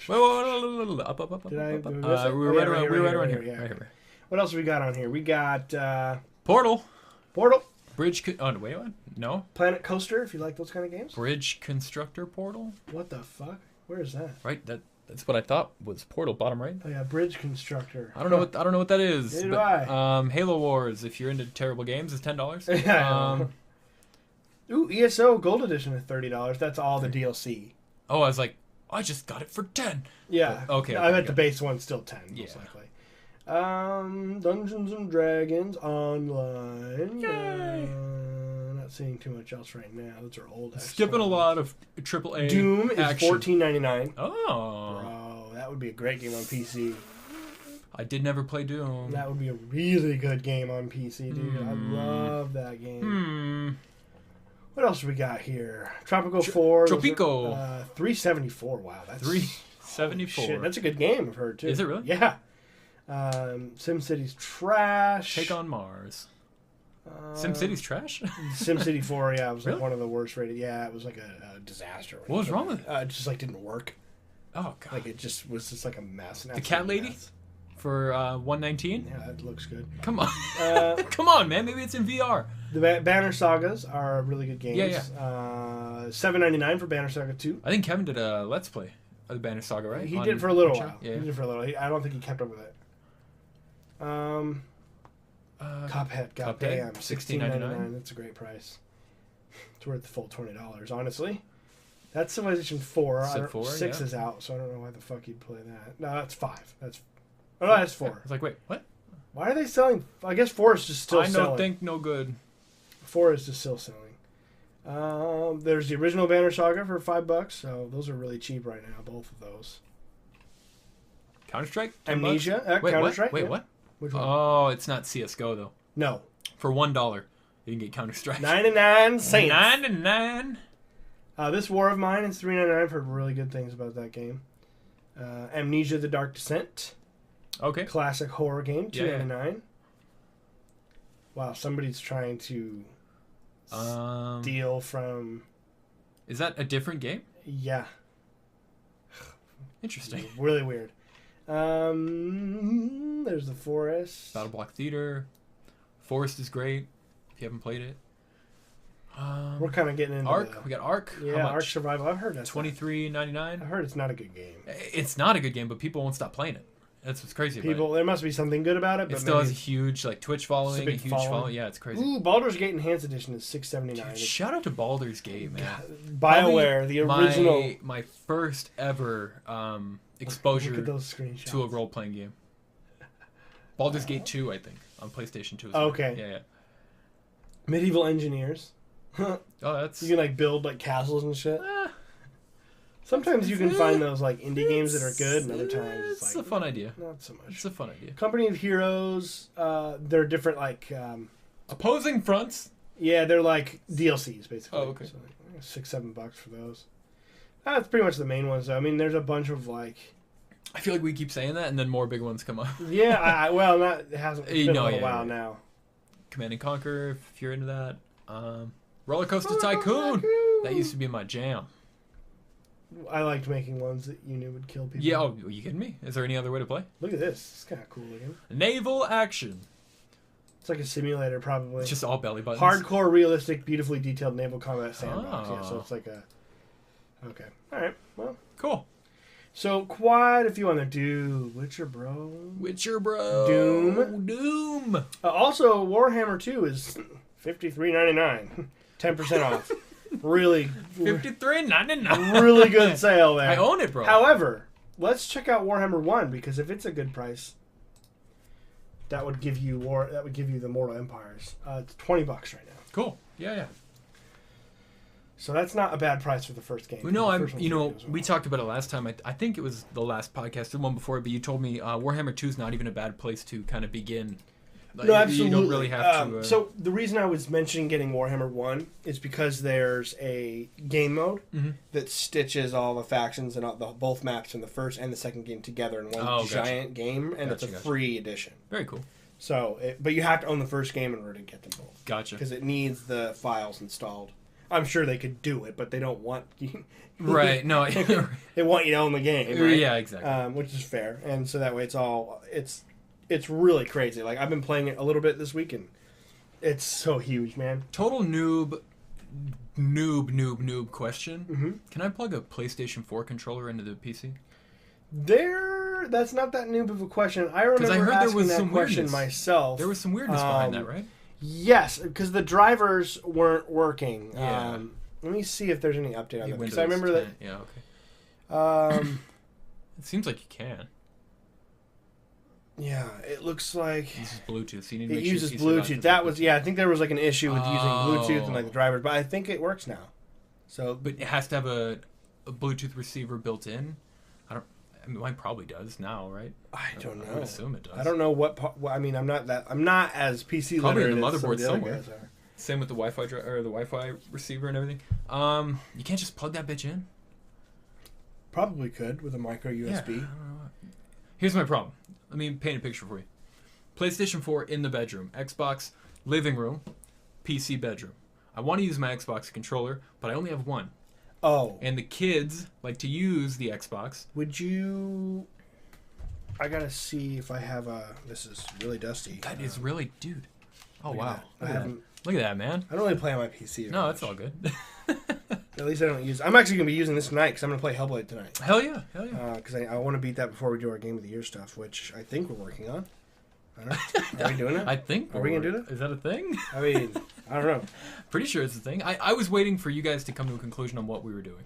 Whoa, up. Did I Up. miss it? We're Oh, right yeah, around here. yeah. Right here. What else have we got on here? We got Portal. Portal, Oh, wait, what? No. Planet Coaster, if you like those kind of games. Bridge Constructor Portal. What the fuck? Where is that? Right. That's what I thought was Portal. Bottom right. Oh yeah, Bridge Constructor. I don't know what that is. Neither but, do I. Halo Wars. If you're into terrible games, is $10. Yeah. Ooh, ESO Gold Edition is $30. That's all the DLC. Oh, I was like, I just got it for 10. Yeah. Okay. I bet the base one's still 10, most Yeah. likely. Dungeons and Dragons Online. Yay. Not seeing too much else right now. Those are old. Skipping a lot of AAA. Doom is action. $14.99. Oh. Bro, that would be a great game on PC. I did never play Doom. That would be a really good game on PC, dude. I love that game. What else we got here? Tropico 4. Tropico. $374. Wow, that's $374. shit. That's a good game I've heard too. Is it really? Yeah. SimCity's trash. Take on Mars. SimCity's trash? SimCity 4, yeah, it was like Really? one of the worst rated. Yeah, it was like a disaster. What was wrong with it? It just like didn't work. Oh god. Like it just was just like a mess. The cat lady? For 119? Yeah, that looks good. Come on. Come on, man. Maybe it's in VR. The Banner Sagas are really good games. Yeah. $7.99 for Banner Saga 2. I think Kevin did a Let's Play of the Banner Saga, right? He did for a little Twitch? while. Yeah. He did for a little. I don't think he kept up with it. Cuphead, goddamn, $16.99. That's a great price. It's worth the full $20, honestly. That's Civilization 4. Civ 4, 6 yeah. is out, so I don't know why the fuck you'd play that. No, that's 5. Oh, no, that's 4. I was like, wait, what? Why are they selling? I guess 4 is just still I selling. don't think no good. 4 is just still selling. There's the original Banner Saga for $5, so those are really cheap right now, both of those. Counter-Strike? Amnesia? Wait, Counter-Strike? what? Wait, yeah. what? Which one? Oh, it's not CSGO, though. No. For $1, you can get Counter-Strike. 99 cents. 99. This War of Mine is $3.99. I've heard really good things about that game. Amnesia: The Dark Descent. Okay. Classic horror game, $2.99. Yeah. Wow, somebody's trying to steal from... Is that a different game? Yeah. Interesting. Really weird. There's The Forest. Battle Block Theater. Forest is great if you haven't played it. We're kind of getting into Ark. We got Ark. Yeah, How Ark much? Survival. I've heard that's $23.99. I've heard it's not a good game. It's not a good game, but people won't stop playing it. That's what's crazy about There must be something good about it. it. But It still maybe has a huge Twitch following, a big huge following. following. Yeah, it's crazy. Ooh, Baldur's Gate Enhanced Edition is $6.79. Shout out to Baldur's Gate, man. BioWare, the original. My first ever Look exposure at those screenshots. to a role-playing game. Baldur's Gate 2, I think, on PlayStation 2. Okay. Yeah. Medieval Engineers. Oh, that's... You can build castles and shit. Sometimes you can find those like indie games that are good, and other times it's a fun idea. Not so much. It's a fun idea. Company of Heroes, they're different like opposing fronts. Yeah, they're like DLCs basically. Oh, okay. So like $6-7 for those. That's pretty much the main ones. Though. I mean, there's a bunch of like. I feel like we keep saying that, and then more big ones come up. Yeah, it hasn't. It's been a while now. Command and Conquer, if you're into that. Roller Coaster Tycoon. That used to be my jam. I liked making ones that you knew would kill people. Yeah, are you kidding me? Is there any other way to play? Look at this. It's kind of cool looking. Naval action. It's like a simulator, probably. It's just all belly buttons. Hardcore, realistic, beautifully detailed naval combat sandbox. Oh. Yeah, so it's like a... Okay. All right. Well. Cool. So, quite a few on there. Dude, Witcher, bro. Doom. Also, Warhammer 2 is $53.99. 10% off. Really. $53.99. Really good sale there. I own it, bro. However, let's check out Warhammer 1, because if it's a good price, that would give you the Mortal Empires. It's $20 right now. Cool. Yeah. So that's not a bad price for the first game. No, we talked about it last time. I think it was the last podcast, the one before, but you told me Warhammer 2 is not even a bad place to kind of begin. No, absolutely. You don't really have to... So the reason I was mentioning getting Warhammer 1 is because there's a game mode that stitches all the factions and both maps in the first and the second game together in one giant game, and it's a free edition. Very cool. So, but you have to own the first game in order to get them both. Gotcha. Because it needs the files installed. I'm sure they could do it, but they don't want you. Right. No. They want you to own the game. Right? Yeah, exactly. Which is fair, and so that way it's really crazy. Like I've been playing it a little bit this week, and it's so huge, man. Total noob question. Mm-hmm. Can I plug a PlayStation 4 controller into the PC? That's not that noob of a question. I remember asking that question myself. There was some weirdness behind that, right? Yes, because the drivers weren't working. Yeah. Let me see if there's any update on that. Because I remember 10. that. Yeah. Okay. It seems like you can. Yeah, it looks like it uses Bluetooth. So you need to uses Bluetooth. That was I think there was like an issue with using Bluetooth and like the drivers, but I think it works now. So, but it has to have a Bluetooth receiver built in. I mean, mine probably does now, right? I don't know. I would assume it does. I don't know I mean, I'm not as PC probably literate in the motherboard as somewhere. Same with the Wi-Fi or the Wi-Fi receiver and everything. You can't just plug that bitch in. Probably could with a micro USB. Yeah, I don't know. Here's my problem. Let me paint a picture for you. PlayStation 4 in the bedroom, Xbox living room, PC bedroom. I want to use my Xbox controller, but I only have one. Oh. And the kids like to use the Xbox. Would you... I gotta see if I have This is really dusty. That is really... Dude. Oh, wow. Look at that, man. I don't really play on my PC. No, that's all good. At least I don't use... I'm actually going to be using this tonight because I'm going to play Hellblade tonight. Hell yeah. Because I want to beat that before we do our Game of the Year stuff, which I think we're working on. I don't know. Are we doing it? I think. Are we going to do that? Is that a thing? I mean, I don't know. Pretty sure it's a thing. I was waiting for you guys to come to a conclusion on what we were doing.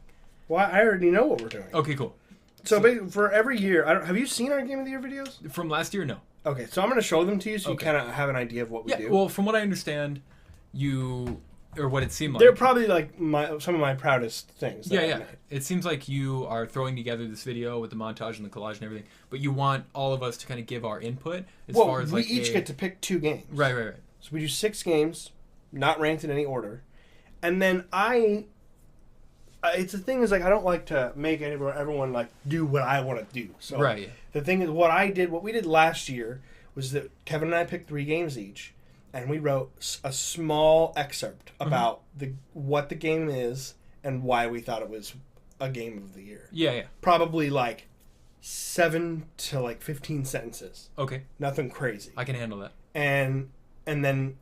Well, I already know what we're doing. Okay, cool. So for every year... have you seen our Game of the Year videos? From last year, no. Okay, so I'm going to show them to you so you kind of have an idea of what we do. Yeah, well, from what I understand, or what it seemed like. They're probably like some of my proudest things. Yeah. It seems like you are throwing together this video with the montage and the collage and everything, but you want all of us to kind of give our input as far as we each get to pick 2 games. Right. So we do 6 games, not ranked in any order, and then it's the thing is like I don't like to make everyone like do what I want to do. So the thing is what we did last year was that Kevin and I picked 3 games each. And we wrote a small excerpt about what the game is and why we thought it was a game of the year. Yeah. Probably like 7 to like 15 sentences. Okay. Nothing crazy. I can handle that. And then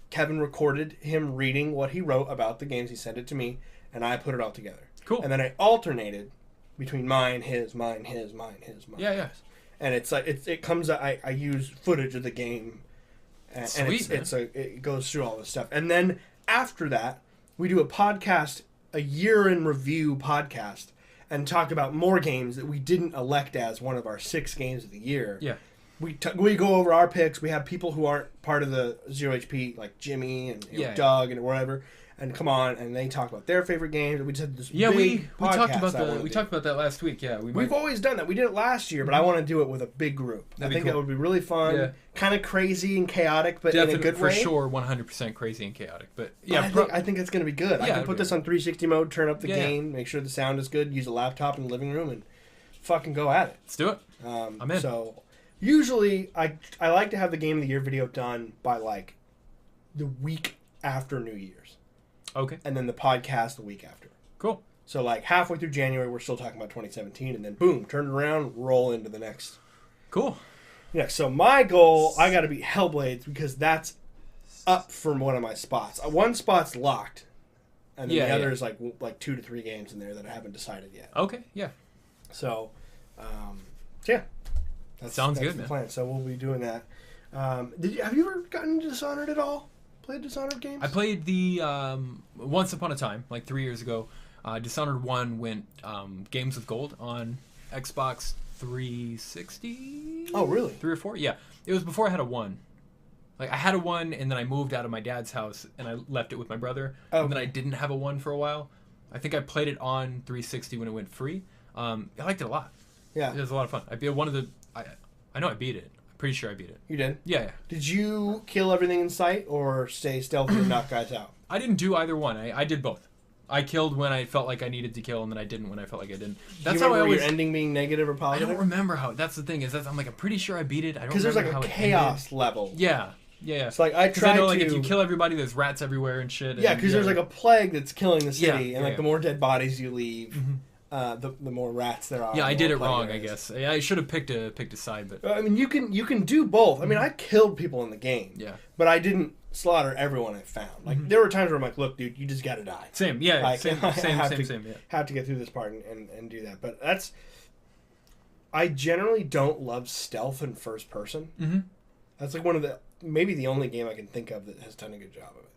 Kevin recorded him reading what he wrote about the games. He sent it to me, and I put it all together. Cool. And then I alternated between mine, his, mine. Yeah. And it's like it comes. I use footage of the game. Sweet, it goes through all this stuff. And then after that, we do a podcast, a year in review podcast, and talk about more games that we didn't elect as one of our 6 games of the year. Yeah. We go over our picks. We have people who aren't part of the Zero HP, like Jimmy and Doug and whatever. and come on, and they talk about their favorite games. We just had this Yeah, big we talked about podcast we talked about that last week. Yeah, we've always done that. We did it last year, but I want to do it with a big group. I think that would be really fun. Yeah. Kind of crazy and chaotic, but in a good way. For sure, 100% crazy and chaotic. But yeah, I think it's going to be good. I can put this on 360 mode, turn up the gain, make sure the sound is good, use a laptop in the living room, and fucking go at it. Let's do it. I'm in. So usually I like to have the Game of the Year video done by like the week after New Year's. Okay. And then the podcast the week after. Cool. So like halfway through January, we're still talking about 2017, and then boom, turn it around, roll into the next. Cool. Yeah. So my goal, I got to beat Hellblades because that's up from one of my spots. One spot's locked, and then the other is like 2 to 3 games in there that I haven't decided yet. Okay. Yeah. So, yeah. Sounds good, the man. Plan. So we'll be doing that. Have you ever gotten Dishonored at all? Played Dishonored games? I played the once upon a time, like 3 years ago. Dishonored 1 went Games with Gold on Xbox 360. Oh, really? 3 or 4? Yeah. It was before I had a 1. Like I had a 1, and then I moved out of my dad's house, and I left it with my brother. Oh. And then I didn't have a 1 for a while. I think I played it on 360 when it went free. I liked it a lot. Yeah. It was a lot of fun. I beat one of the. I know I beat it. I'm pretty sure I beat it. You did? Yeah. Did you kill everything in sight or stay stealthy and knock guys out? I didn't do either one. I did both. I killed when I felt like I needed to kill, and then I didn't when I felt like I didn't. That's how I always. Your ending being negative or positive? I don't remember how. That's the thing I'm like I'm pretty sure I beat it. I don't because there's like a chaos level. Yeah. Yeah. It's like I tried like if you kill everybody, there's rats everywhere and shit. Yeah, because there's like a plague that's killing the city, and like the more dead bodies you leave. Mm-hmm. The more rats there are. Yeah, I did it wrong, I guess. Yeah, I should have picked a side, but I mean, you can do both. I mean, I killed people in the game. Yeah, but I didn't slaughter everyone I found. Like there were times where I'm like, look, dude, you just gotta die. Same, yeah, like, same. Yeah, have to get through this part and do that. But that's. I generally don't love stealth in first person. Mm-hmm. That's like one of maybe the only game I can think of that has done a good job of it.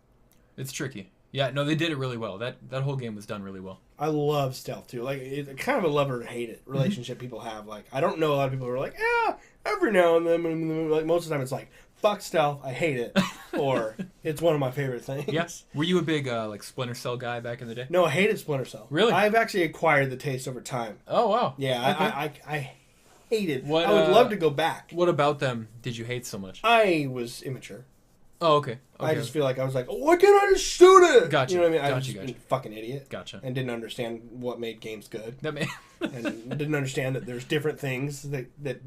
It's tricky. Yeah, no, they did it really well. That whole game was done really well. I love stealth too. Like it's kind of a love or hate it relationship people have. Like I don't know a lot of people who are like, yeah, every now and then. Like most of the time, it's like fuck stealth, I hate it, or it's one of my favorite things. Yes. Yeah. Were you a big like Splinter Cell guy back in the day? No, I hated Splinter Cell. Really? I've actually acquired the taste over time. Oh wow. Yeah, okay. I hated. I would love to go back. What about them did you hate so much? I was immature. Oh, okay. I just feel like I was like, why can't I just shoot it? Gotcha. You know what I mean? I was just a fucking idiot. Gotcha. And didn't understand what made games good. And didn't understand that there's different things that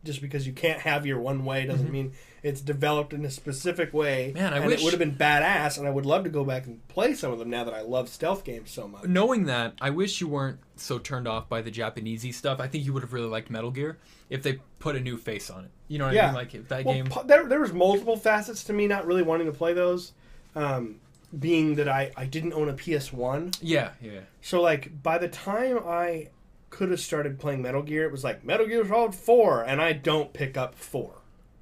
just because you can't have your one way doesn't mean it's developed in a specific way. Man, I wish it would have been badass, and I would love to go back and play some of them now that I love stealth games so much. Knowing that, I wish you weren't so turned off by the Japanesey stuff. I think you would have really liked Metal Gear if they put a new face on it. You know what I mean? Like if that game. There was multiple facets to me not really wanting to play those. Being that I didn't own a PS1. Yeah. So like by the time I could have started playing Metal Gear, it was like Metal Gear Solid 4, and I don't pick up 4.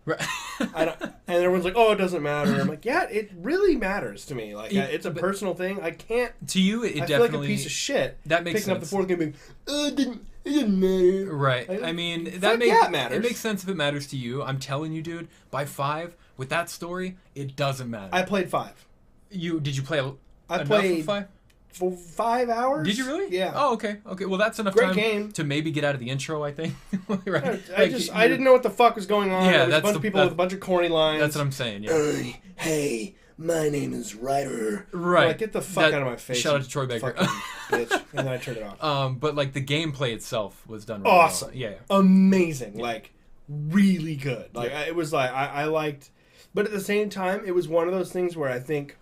Right. And everyone's like, "Oh, it doesn't matter." I'm like, "Yeah, it really matters to me. Like, it's a personal thing. I can't." To you, it I definitely feel like a piece of shit. That makes picking sense. up the fourth game, being, it didn't matter. Right. Like, I mean, it matters. It makes sense if it matters to you. I'm telling you, dude. By 5, with that story, it doesn't matter. I played 5. Did you play? I played 5. For 5 hours? Did you really? Yeah. Oh, okay. Well, that's enough Great time game. to maybe get out of the intro, I think. Right. I didn't know what the fuck was going on. Yeah, there was a bunch of people with a bunch of corny lines. That's what I'm saying, yeah. Hey, my name is Ryder. Right. Like, get the fuck out of my face. Shout out to Troy Baker. Bitch. And then I turned it off. But, like, the gameplay itself was done really awesome. Well. Yeah. Amazing. Yeah. Like, really good. Like, it was like, I liked... But at the same time, it was one of those things where I think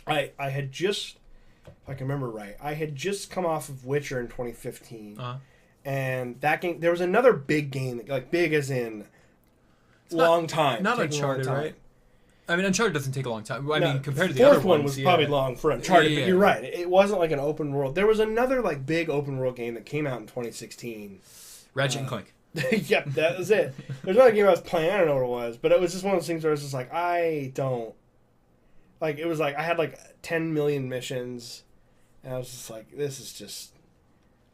I had just... If I can remember right, I had just come off of Witcher in 2015, and that game. There was another big game, like big as in long time. Not Uncharted, right? I mean, Uncharted doesn't take a long time. I mean, compared to the other ones, one was probably long for Uncharted. But you're right; it wasn't like an open world. There was another like big open world game that came out in 2016. Ratchet and Clank. Yep, that was it. There's another game I was playing. I don't know what it was, but it was just one of those things where I was just like, I don't. Like, it was like, I had like 10 million missions, and I was just like, this is just,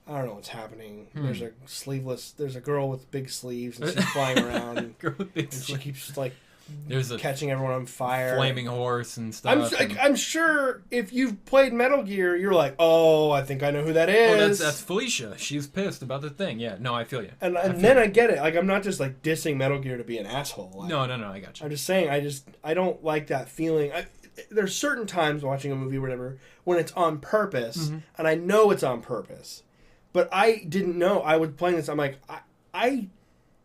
I don't know what's happening. There's a girl with big sleeves, and she's flying around, Girl with big and she keeps like There's a catching everyone on fire, flaming horse and stuff. I'm sure if you've played Metal Gear, you're like, oh, I think I know who that is. Oh, that's Felicia. She's pissed about the thing. Yeah, no, I feel you. And then I get it. Like, I'm not just like dissing Metal Gear to be an asshole. Like, no, I got you. I'm just saying, I don't like that feeling. There's certain times watching a movie or whatever when it's on purpose, and I know it's on purpose, but I didn't know. I was playing this. I'm like, I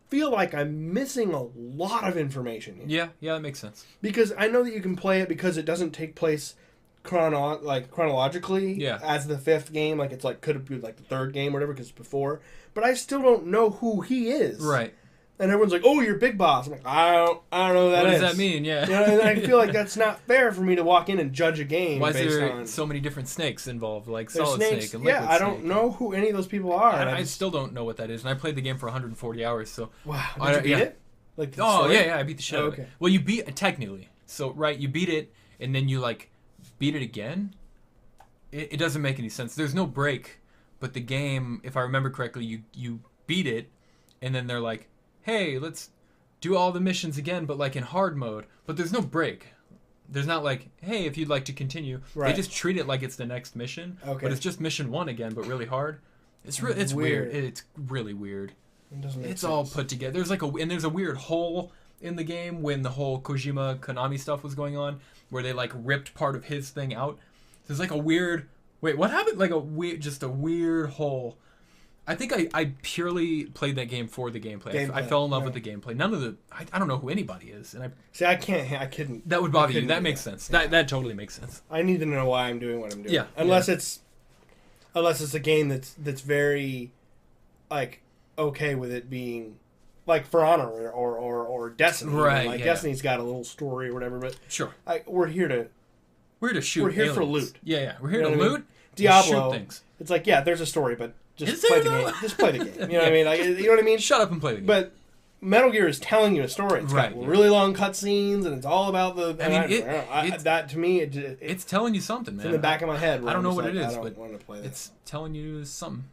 feel like I'm missing a lot of information here. Yeah, that makes sense. Because I know that you can play it because it doesn't take place chronologically as the fifth game. Like, it's like, could it be like the third game or whatever because it's before. But I still don't know who he is. Right. And everyone's like, oh, you're Big Boss. I'm like, I don't know who that is. What does that mean? Yeah. You know, and I feel like that's not fair for me to walk in and judge a game Why based is there on... so many different snakes involved, like Solid snakes, Snake and Liquid Snake? I don't know who any of those people are. I still don't know what that is. And I played the game for 140 hours, so... Wow. Did you beat it? Like yeah, I beat the shit out of okay. it. Well, you beat it technically. So, right, you beat it, and then you, like, beat it again? It doesn't make any sense. There's no break, but the game, if I remember correctly, you beat it, and then they're like, hey, let's do all the missions again, but like in hard mode. But there's no break. There's not like, hey, if you'd like to continue. Right. They just treat it like it's the next mission. Okay. But it's just mission 1 again, but really hard. It's weird. It's really weird. It doesn't make sense. All put together. There's a weird hole in the game when the whole Kojima Konami stuff was going on, where they like ripped part of his thing out. There's like a weird. Wait, what happened? Like a weird hole. I think I purely played that game for the gameplay. I fell in love with the gameplay. None of the... I don't know who anybody is. And I couldn't... That would bother you. That makes sense. Yeah. That totally makes sense. I need to know why I'm doing what I'm doing. Yeah. Unless it's a game that's very, like, okay with it being... Like For Honor or Destiny. Right, like, Destiny's got a little story or whatever, but... Sure. We're here to... We're to shoot We're here aliens. for loot. Yeah. We're here to loot. Diablo. Shoot things. It's like, there's a story, but... Just play the game. Just play the game. You know what I mean? Like, you know what I mean? Shut up and play the game. But Metal Gear is telling you a story. It's got really long cutscenes, and it's all about the... that, to me, it's telling you something, man. It's in the back of my head. I don't know what it is, I but want to play it's telling you something.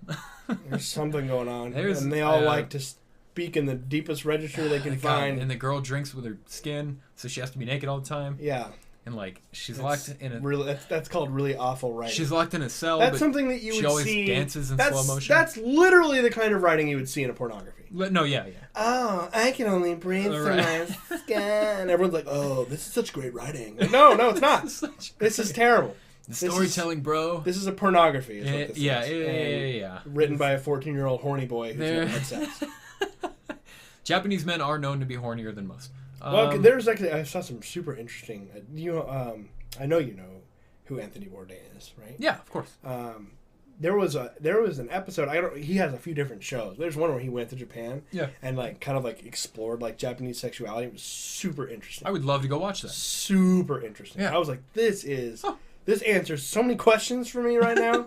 There's something going on. And they all like to speak in the deepest register they can find. And the girl drinks with her skin, so she has to be naked all the time. Yeah. And like she's locked in a really that's called really awful writing. She's locked in a cell. That's something that you would see. She always dances in slow motion. That's literally the kind of writing you would see in a pornography. No, yeah. Oh, I can only breathe through my skin. Everyone's like, "Oh, this is such great writing." Like, no, it's not. This is terrible. Storytelling, bro. This is a pornography. Is what this is. Yeah. Written by a 14-year-old horny boy who's had sex. Japanese men are known to be hornier than most. Well, there's actually I saw some super interesting. I know you know who Anthony Bourdain is, right? Yeah, of course. There was an episode. He has a few different shows. There's one where he went to Japan. Yeah. And like kind of like explored like Japanese sexuality. It was super interesting. I would love to go watch that. Super interesting. Yeah. I was like, this answers so many questions for me right now.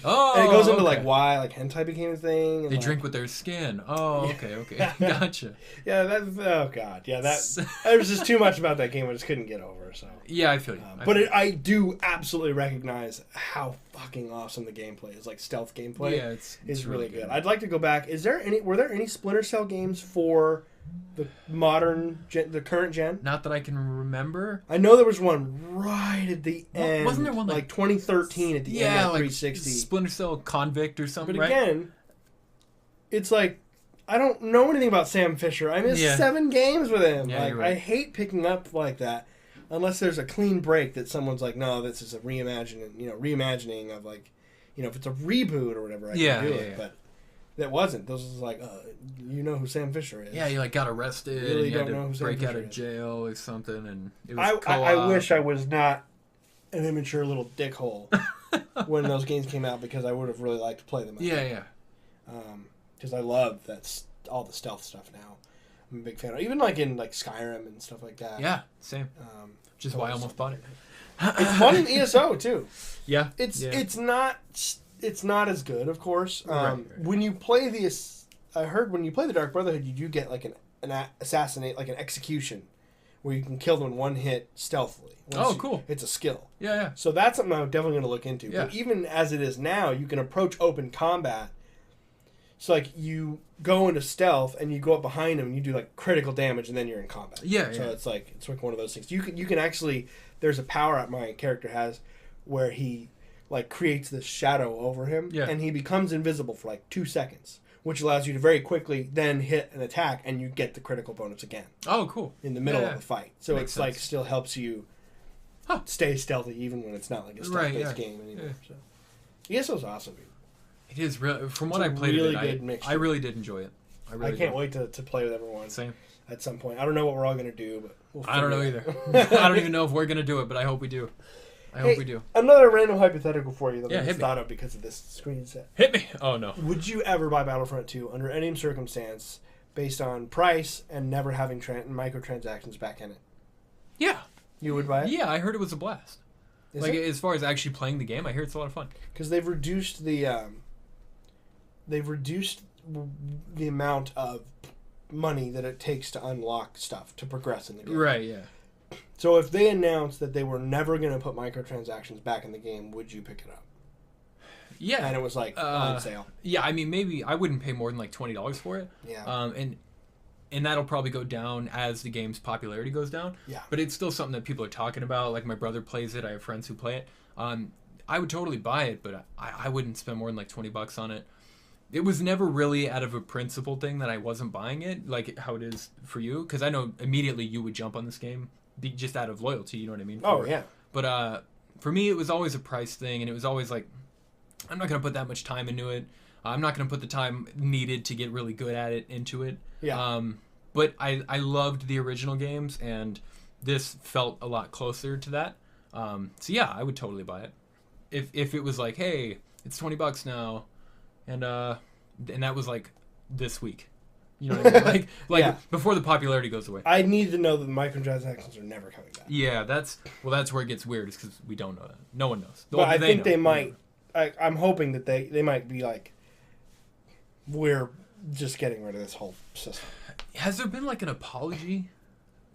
And it goes into like why like hentai became a thing. And they drink with their skin. Oh, okay. Gotcha. Yeah, oh god. Yeah, there was just too much about that game I just couldn't get over. So yeah, I feel you. I do absolutely recognize how fucking awesome the gameplay is. Like stealth gameplay. Yeah, it's really good. I'd like to go back. Were there any Splinter Cell games for the the current gen? Not that I can remember. I know there was one right at the end. Wasn't there one like 2013 at the end of 360? Splinter Cell Convict or something, but again, it's like, I don't know anything about Sam Fisher. I missed 7 games with him. Yeah, like, right. I hate picking up like that unless there's a clean break that someone's like, no, this is a reimagining of like, if it's a reboot or whatever, I can do it. But that wasn't. Those was like, you know who Sam Fisher is. Yeah, you like got arrested. Really and you don't had know who to Sam break Fisher out of is. jail or something, and it was I wish I was not an immature little dickhole when those games came out, because I would have really liked to play them. Yeah. Because I love all the stealth stuff now. I'm a big fan of even like in like Skyrim and stuff like that. Yeah, same. Which is why I almost bought it. It's fun in ESO too. Yeah. It's not as good, of course. Right. When you play I heard when you play the Dark Brotherhood, you do get like an execution, where you can kill them in one hit stealthily. Cool. It's a skill. Yeah. So that's something I'm definitely going to look into. Yeah. But even as it is now, you can approach open combat So like you go into stealth and you go up behind him and you do like critical damage and then you're in combat. Yeah. So it's like one of those things. You can actually, there's a power up my character has where he like creates this shadow over him and he becomes invisible for like 2 seconds, which allows you to very quickly then hit an attack and you get the critical bonus again. Oh, cool. In the middle of the fight. So Makes it's sense. like still helps you stay stealthy even when it's not like a stealth-based game anymore. Yeah. So ESO's awesome, dude. It is really, from what It's I a played really of good it, mixture. I really did enjoy it. I can't wait to play with everyone. Same. At some point. I don't know what we're all going to do, but we'll I don't know figure either. I don't even know if we're going to do it, but I hope we do. I hope we do. Another random hypothetical for you that I hit just me. thought of because of this screen set. Hit me! Oh, no. Would you ever buy Battlefront 2 under any circumstance based on price and never having microtransactions back in it? Yeah. You would buy it? Yeah, I heard it was a blast. Is like, it? as far as actually playing the game, I hear it's a lot of fun. Because they've reduced the amount of money that it takes to unlock stuff to progress in the game. Right, yeah. So if they announced that they were never going to put microtransactions back in the game, would you pick it up? Yeah. And it was like on sale. Yeah, I mean, maybe I wouldn't pay more than like $20 for it. Yeah. And that'll probably go down as the game's popularity goes down. Yeah. But it's still something that people are talking about. Like my brother plays it. I have friends who play it. I would totally buy it, but I wouldn't spend more than like $20 on it. It was never really out of a principle thing that I wasn't buying it, like how it is for you. Because I know immediately you would jump on this game just out of loyalty, you know what I mean? Yeah. But for me, it was always a price thing, and it was always like, I'm not going to put that much time into it. I'm not going to put the time needed to get really good at it into it. Yeah. But I loved the original games, and this felt a lot closer to that. So yeah, I would totally buy it. If it was like, hey, it's $20 now, and that was like this week. You know what I mean? Like before the popularity goes away. I need to know that the microtransactions are never coming back. Yeah, that's where it gets weird, is because we don't know that. No one knows. But I think they might. I'm hoping that they might be like, we're just getting rid of this whole system. Has there been like an apology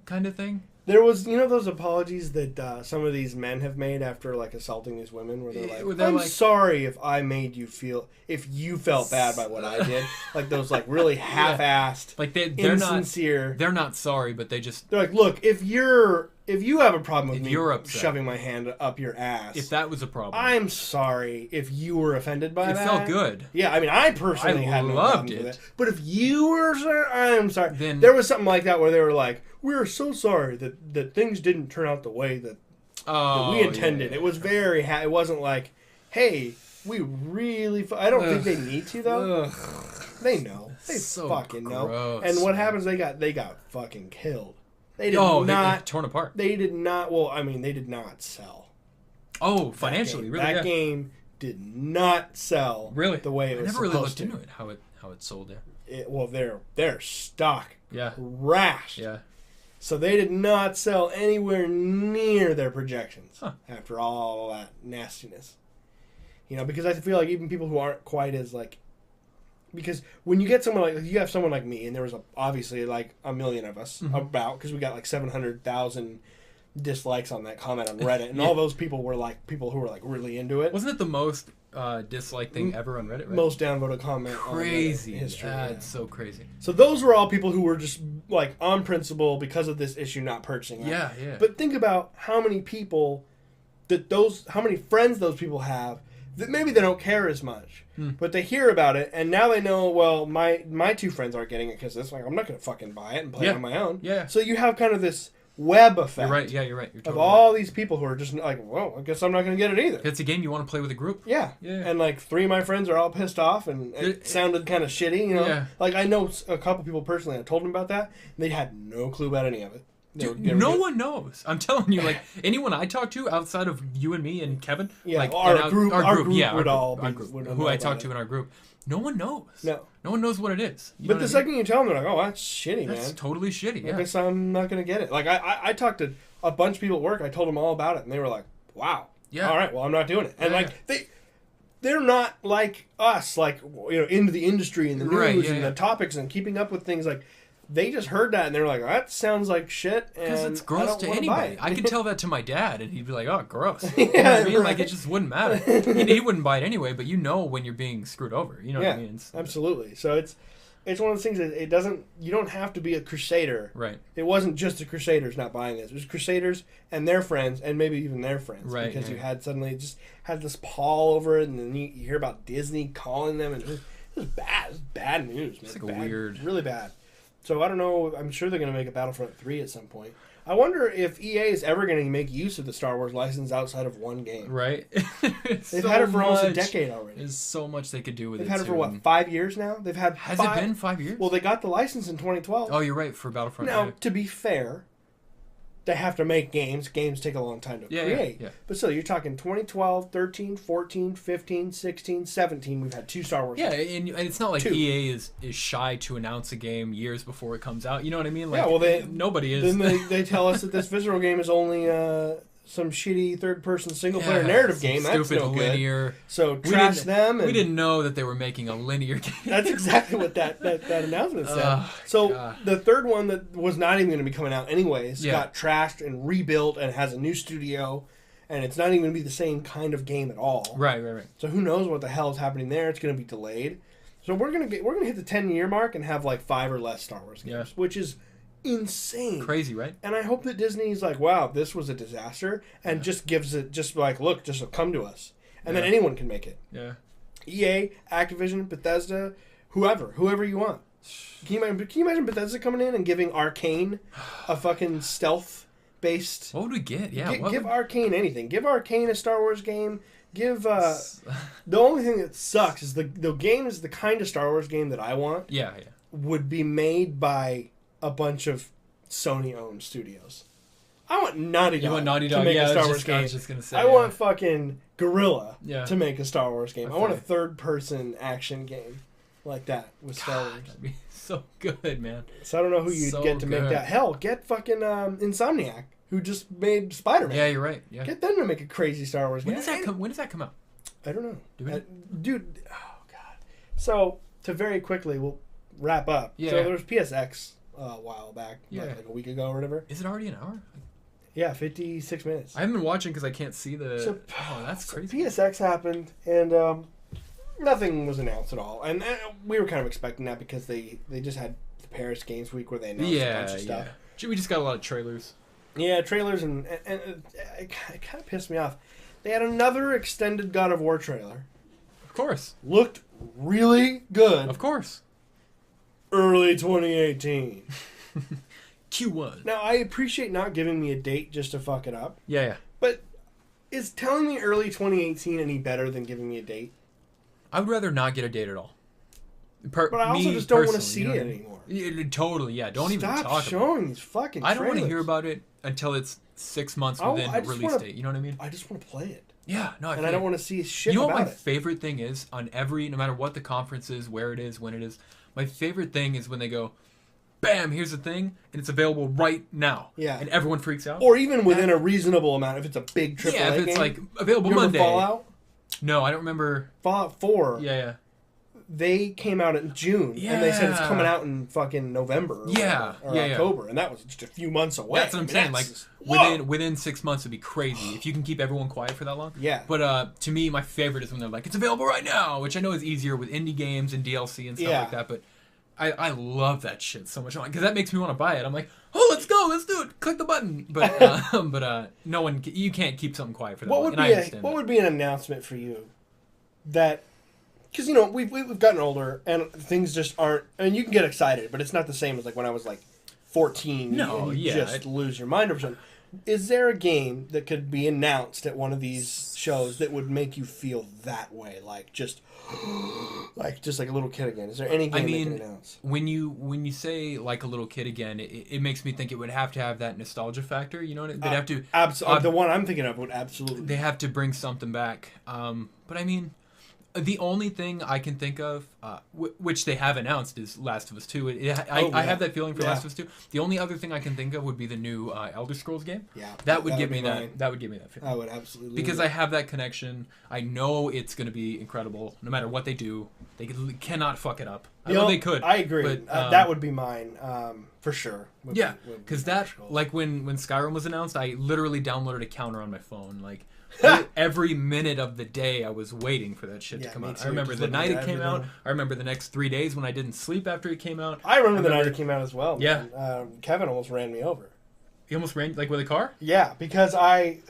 kind of thing? There was, those apologies that some of these men have made after like assaulting these women, where they're like, "I'm sorry if I made you feel, if you felt bad by what I did." Like those like really half-assed, like they're insincere. They're not sorry, but they're like, "Look, if you have a problem with me upset, shoving my hand up your ass, if that was a problem, I'm sorry if you were offended by that." It felt good. Yeah, I mean, I personally had no loved problem it. with it. But if you were, I'm sorry. Then there was something like that where they were like, "We're so sorry that things didn't turn out the way that we intended." Yeah. It was very. It wasn't like, "Hey, we really." I don't think they need to though. They know. They so fucking know. gross, and what man. happens? They got fucking killed. They did not. They torn apart. They did not. Well, I mean, they did not sell. Oh, financially, really? That game did not sell. Really? The way it was I never really supposed looked to. into it. How it sold there. Well, their stock Yeah. crashed. Yeah. So they did not sell anywhere near their projections Huh. after all that nastiness. Because I feel like even people who aren't quite as like, because when you get someone like, you have someone like me, and there was obviously like a million of us because we got like 700,000 dislikes on that comment on Reddit, and all those people were like people who were like really into it. Wasn't it the most disliked thing ever on Reddit? Right? Most downvoted comment crazy on Reddit history. That's so crazy. So those were all people who were just like on principle because of this issue not purchasing it. Yeah. But think about how many people how many friends those people have that maybe they don't care as much, but they hear about it and now they know. Well, my two friends aren't getting it because it's like I'm not going to fucking buy it and play it on my own. Yeah. So you have kind of this web effect. You're right. Yeah, you're right. You're totally of all these people who are just like, well, I guess I'm not going to get it either. It's a game you want to play with a group. Yeah. And like 3 of my friends are all pissed off and it sounded kind of shitty, Yeah. Like I know a couple people personally, I told them about that, and they had no clue about any of it. Dude, no one knows. I'm telling you, like anyone I talk to outside of you and me and Kevin, like our group would all who I talk to in our group, no one knows. No one knows what it is. But the second you tell them, they're like, "Oh, that's shitty, man. That's totally shitty." Yeah. I guess I'm not gonna get it." Like I talked to a bunch of people at work. I told them all about it, and they were like, "Wow, yeah, all right, well, I'm not doing it." And they're not like us, like into the industry and the news and the topics and keeping up with things. Like they just heard that and they're like, that sounds like shit. Because it's gross to anybody. I could tell that to my dad, and he'd be like, "Oh, gross." Yeah, you know what I mean? right. Like it just wouldn't matter. He wouldn't buy it anyway, but you know when you're being screwed over. You know what I mean? Absolutely. So it's one of those things that it doesn't. You don't have to be a Crusader. Right. It wasn't just the Crusaders not buying this. It was Crusaders and their friends, and maybe even their friends. Right. Because you had suddenly just had this pall over it, and then you hear about Disney calling them, and it was bad. It was bad news, man. It's Bad, like a weird, really bad. So I don't know. I'm sure they're going to make a Battlefront 3 at some point. I wonder if EA is ever going to make use of the Star Wars license outside of one game. Right. They've had it for almost a decade already. There's so much they could do with it. They've had it for what, 5 years now? They've had. Has it been 5 years? Well, they got the license in 2012. Oh, you're right, for Battlefront. Now, to be fair, they have to make games. Games take a long time to create. Yeah. But still, you're talking 2012, 13, 14, 15, 16, 17. We've had 2 Star Wars Yeah, games. and it's not like EA is shy to announce a game years before it comes out. You know what I mean? Like, Yeah, well, nobody is. Then they tell us that this Visceral game is only some shitty third-person single-player narrative game. That's stupid no linear. Good. So trash them. And we didn't know that they were making a linear game. That's exactly what that announcement said. The third one that was not even going to be coming out anyways got trashed and rebuilt and has a new studio, and it's not even going to be the same kind of game at all. Right. So who knows what the hell is happening there? It's going to be delayed. So we're gonna hit the 10-year mark and have like 5 or less Star Wars games, which is insane, crazy, right? And I hope that Disney's like, wow, this was a disaster, and just gives it look, just come to us, and then anyone can make it. Yeah. EA, Activision, Bethesda, whoever you want. Can you imagine Bethesda coming in and giving Arcane a fucking stealth-based? What would we get? Yeah. Give Arcane anything. Give Arcane a Star Wars game. Give the only thing that sucks is the game is the kind of Star Wars game that I want. Yeah. Would be made by a bunch of Sony-owned studios. I want Naughty Dog to make a Star Wars game. I was just gonna say. I want fucking Guerrilla to make a Star Wars game. Okay. I want a third-person action game like that with Star Wars. That'd be so good, man. So I don't know who you'd get to make that. Hell, get fucking Insomniac, who just made Spider-Man. Yeah, you're right. Yeah. Get them to make a crazy Star Wars game. When does that come out? I don't know. Do we? Dude, oh god. So to very quickly, we'll wrap up. Yeah. So there was PSX a while back, like a week ago or whatever. Is it already an hour? Yeah, 56 minutes. I haven't been watching because I can't see the. That's crazy. PSX happened, and nothing was announced at all. And we were kind of expecting that because they just had the Paris Games Week where they announced a bunch of stuff. We just got a lot of trailers. Yeah, trailers, and it kind of pissed me off. They had another extended God of War trailer. Of course. Looked really good. Of course. Early 2018. Q1. Now, I appreciate not giving me a date just to fuck it up. Yeah. But is telling me early 2018 any better than giving me a date? I would rather not get a date at all. But I also just don't want to see it anymore. Totally, yeah. Don't even talk about it. Stop showing these fucking trailers. I don't want to hear about it until it's 6 months within the release date. You know what I mean? I just want to play it. Yeah, no, I don't want to see shit about it. You know what my favorite thing is on no matter what the conference is, where it is, when it is, my favorite thing is when they go, bam, here's the thing, and it's available right now. Yeah. And everyone freaks out. Or even within a reasonable amount, if it's a big AAA game. Yeah, if it's like available Monday. Fallout? No, I don't remember. Fallout 4. Yeah. They came out in June, and they said it's coming out in fucking November or October, and that was just a few months away. That's what I'm saying. Like within 6 months would be crazy if you can keep everyone quiet for that long. Yeah. But to me, my favorite is when they're like, it's available right now, which I know is easier with indie games and DLC and stuff like that. But I love that shit so much because that makes me want to buy it. I'm like, oh, let's go, let's do it, click the button. But no one, you can't keep something quiet for that long. What would be an announcement for you that? Because, we've gotten older, and things just aren't... I mean, you can get excited, but it's not the same as, like, when I was, like, 14. No, and you just lose your mind over something. Is there a game that could be announced at one of these shows that would make you feel that way? Like, just like a little kid again? Is there any game that can announce? When you say, like, a little kid again, it makes me think it would have to have that nostalgia factor, you know? They'd have to... the one I'm thinking of would absolutely... They have to bring something back. But, I mean... The only thing I can think of, which they have announced, is Last of Us 2. I have that feeling for Last of Us 2. The only other thing I can think of would be the new Elder Scrolls game. Yeah, that would give me that. That would give me that feeling. I would absolutely. Because I have that connection. I know it's going to be incredible. No matter what they do, they cannot fuck it up. I know they could. I agree. But, that would be mine for sure. Because that, like when Skyrim was announced, I literally downloaded a counter on my phone. Like every minute of the day, I was waiting for that shit to come out. I remember the night it came out. I remember the next 3 days when I didn't sleep after it came out. I remember the night it came out as well. Yeah. Kevin almost ran me over. He almost ran, like, with a car? Yeah, because I'm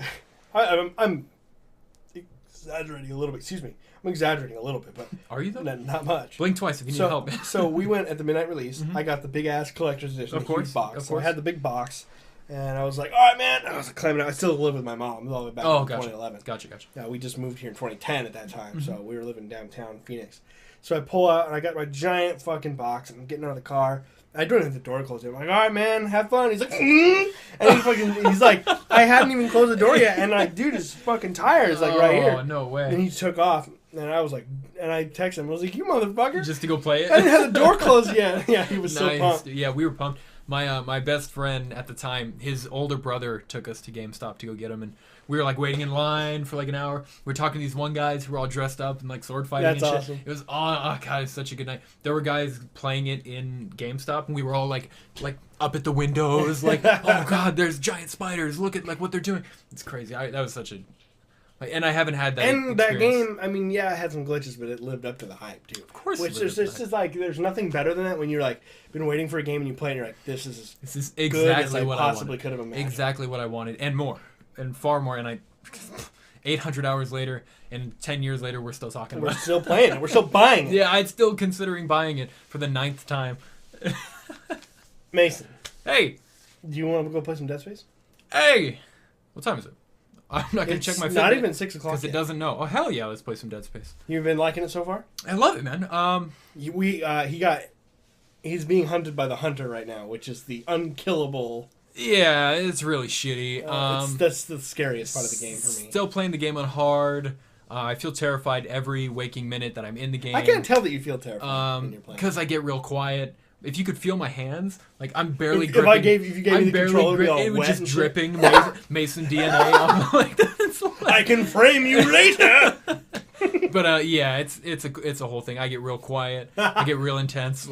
exaggerating a little bit. Excuse me. I'm exaggerating a little bit, but... Are you, though? Not much. Blink twice if you need help. So we went at the midnight release. I got the big-ass collector's edition, of course, huge box. Of course. So I had the big box, and I was like, all right, man. I was climbing out. I still live with my mom. All the way back in 2011. Gotcha. Yeah, we just moved here in 2010 at that time, so we were living downtown Phoenix. So I pull out, and I got my giant fucking box, and I'm getting out of the car. I don't have the door closed yet. I'm like, all right, man, have fun. He's like, and he's like, I hadn't even closed the door yet, and like, dude, his fucking tire is like right here. Oh, no way. And he took off, and I was like, and I texted him. I was like, you motherfucker. Just to go play it? I didn't have the door closed yet. Yeah, he was so pumped. Yeah, we were pumped. My best friend at the time, his older brother took us to GameStop to go get him, and we were like waiting in line for like an hour. We were talking to these one guys who were all dressed up and like sword fighting and shit. Awesome. It was oh god, it was such a good night. There were guys playing it in GameStop, and we were all like up at the windows, like oh god, there's giant spiders. Look at like what they're doing. It's crazy. That was such a and I haven't had that. And that game, I mean, yeah, it had some glitches, but it lived up to the hype too. Of course, which there's just like there's nothing better than that when you're like been waiting for a game and you play and you're like, this is exactly good as I what possibly I wanted. could have imagined. Exactly what I wanted, and more, and far more. And 800 hours later, and 10 years later, we're still talking about it. We're still playing it. We're still buying it. Yeah, I'm still considering buying it for the 9th time. Mason. Hey. Do you want to go play some Dead Space? Hey. What time is it? I'm not going to check my Fitbit. It's not even 6 o'clock because it doesn't know. Oh, hell yeah, let's play some Dead Space. You've been liking it so far? I love it, man. He's being hunted by the hunter right now, which is the unkillable... Yeah, it's really shitty. That's the scariest part of the game for me. Still playing the game on hard. I feel terrified every waking minute that I'm in the game. I can't tell that you feel terrified when you're playing. Because I get real quiet. If you could feel my hands, like I'm barely gripping. If you gave me the controller, it was just dripping Mason DNA. I'm like, I can frame you later. But yeah, it's a whole thing. I get real quiet. I get real intense.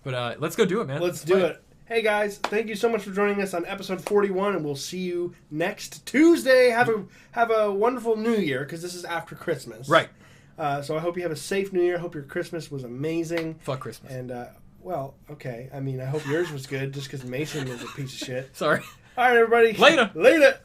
But let's go do it, man. Let's do it. Hey guys, thank you so much for joining us on episode 41, and we'll see you next Tuesday. Have a wonderful New Year, because this is after Christmas. Right. So I hope you have a safe New Year. I hope your Christmas was amazing. Fuck Christmas. And, well, okay. I mean, I hope yours was good, just because Mason was a piece of shit. Sorry. All right, everybody. Later. Later.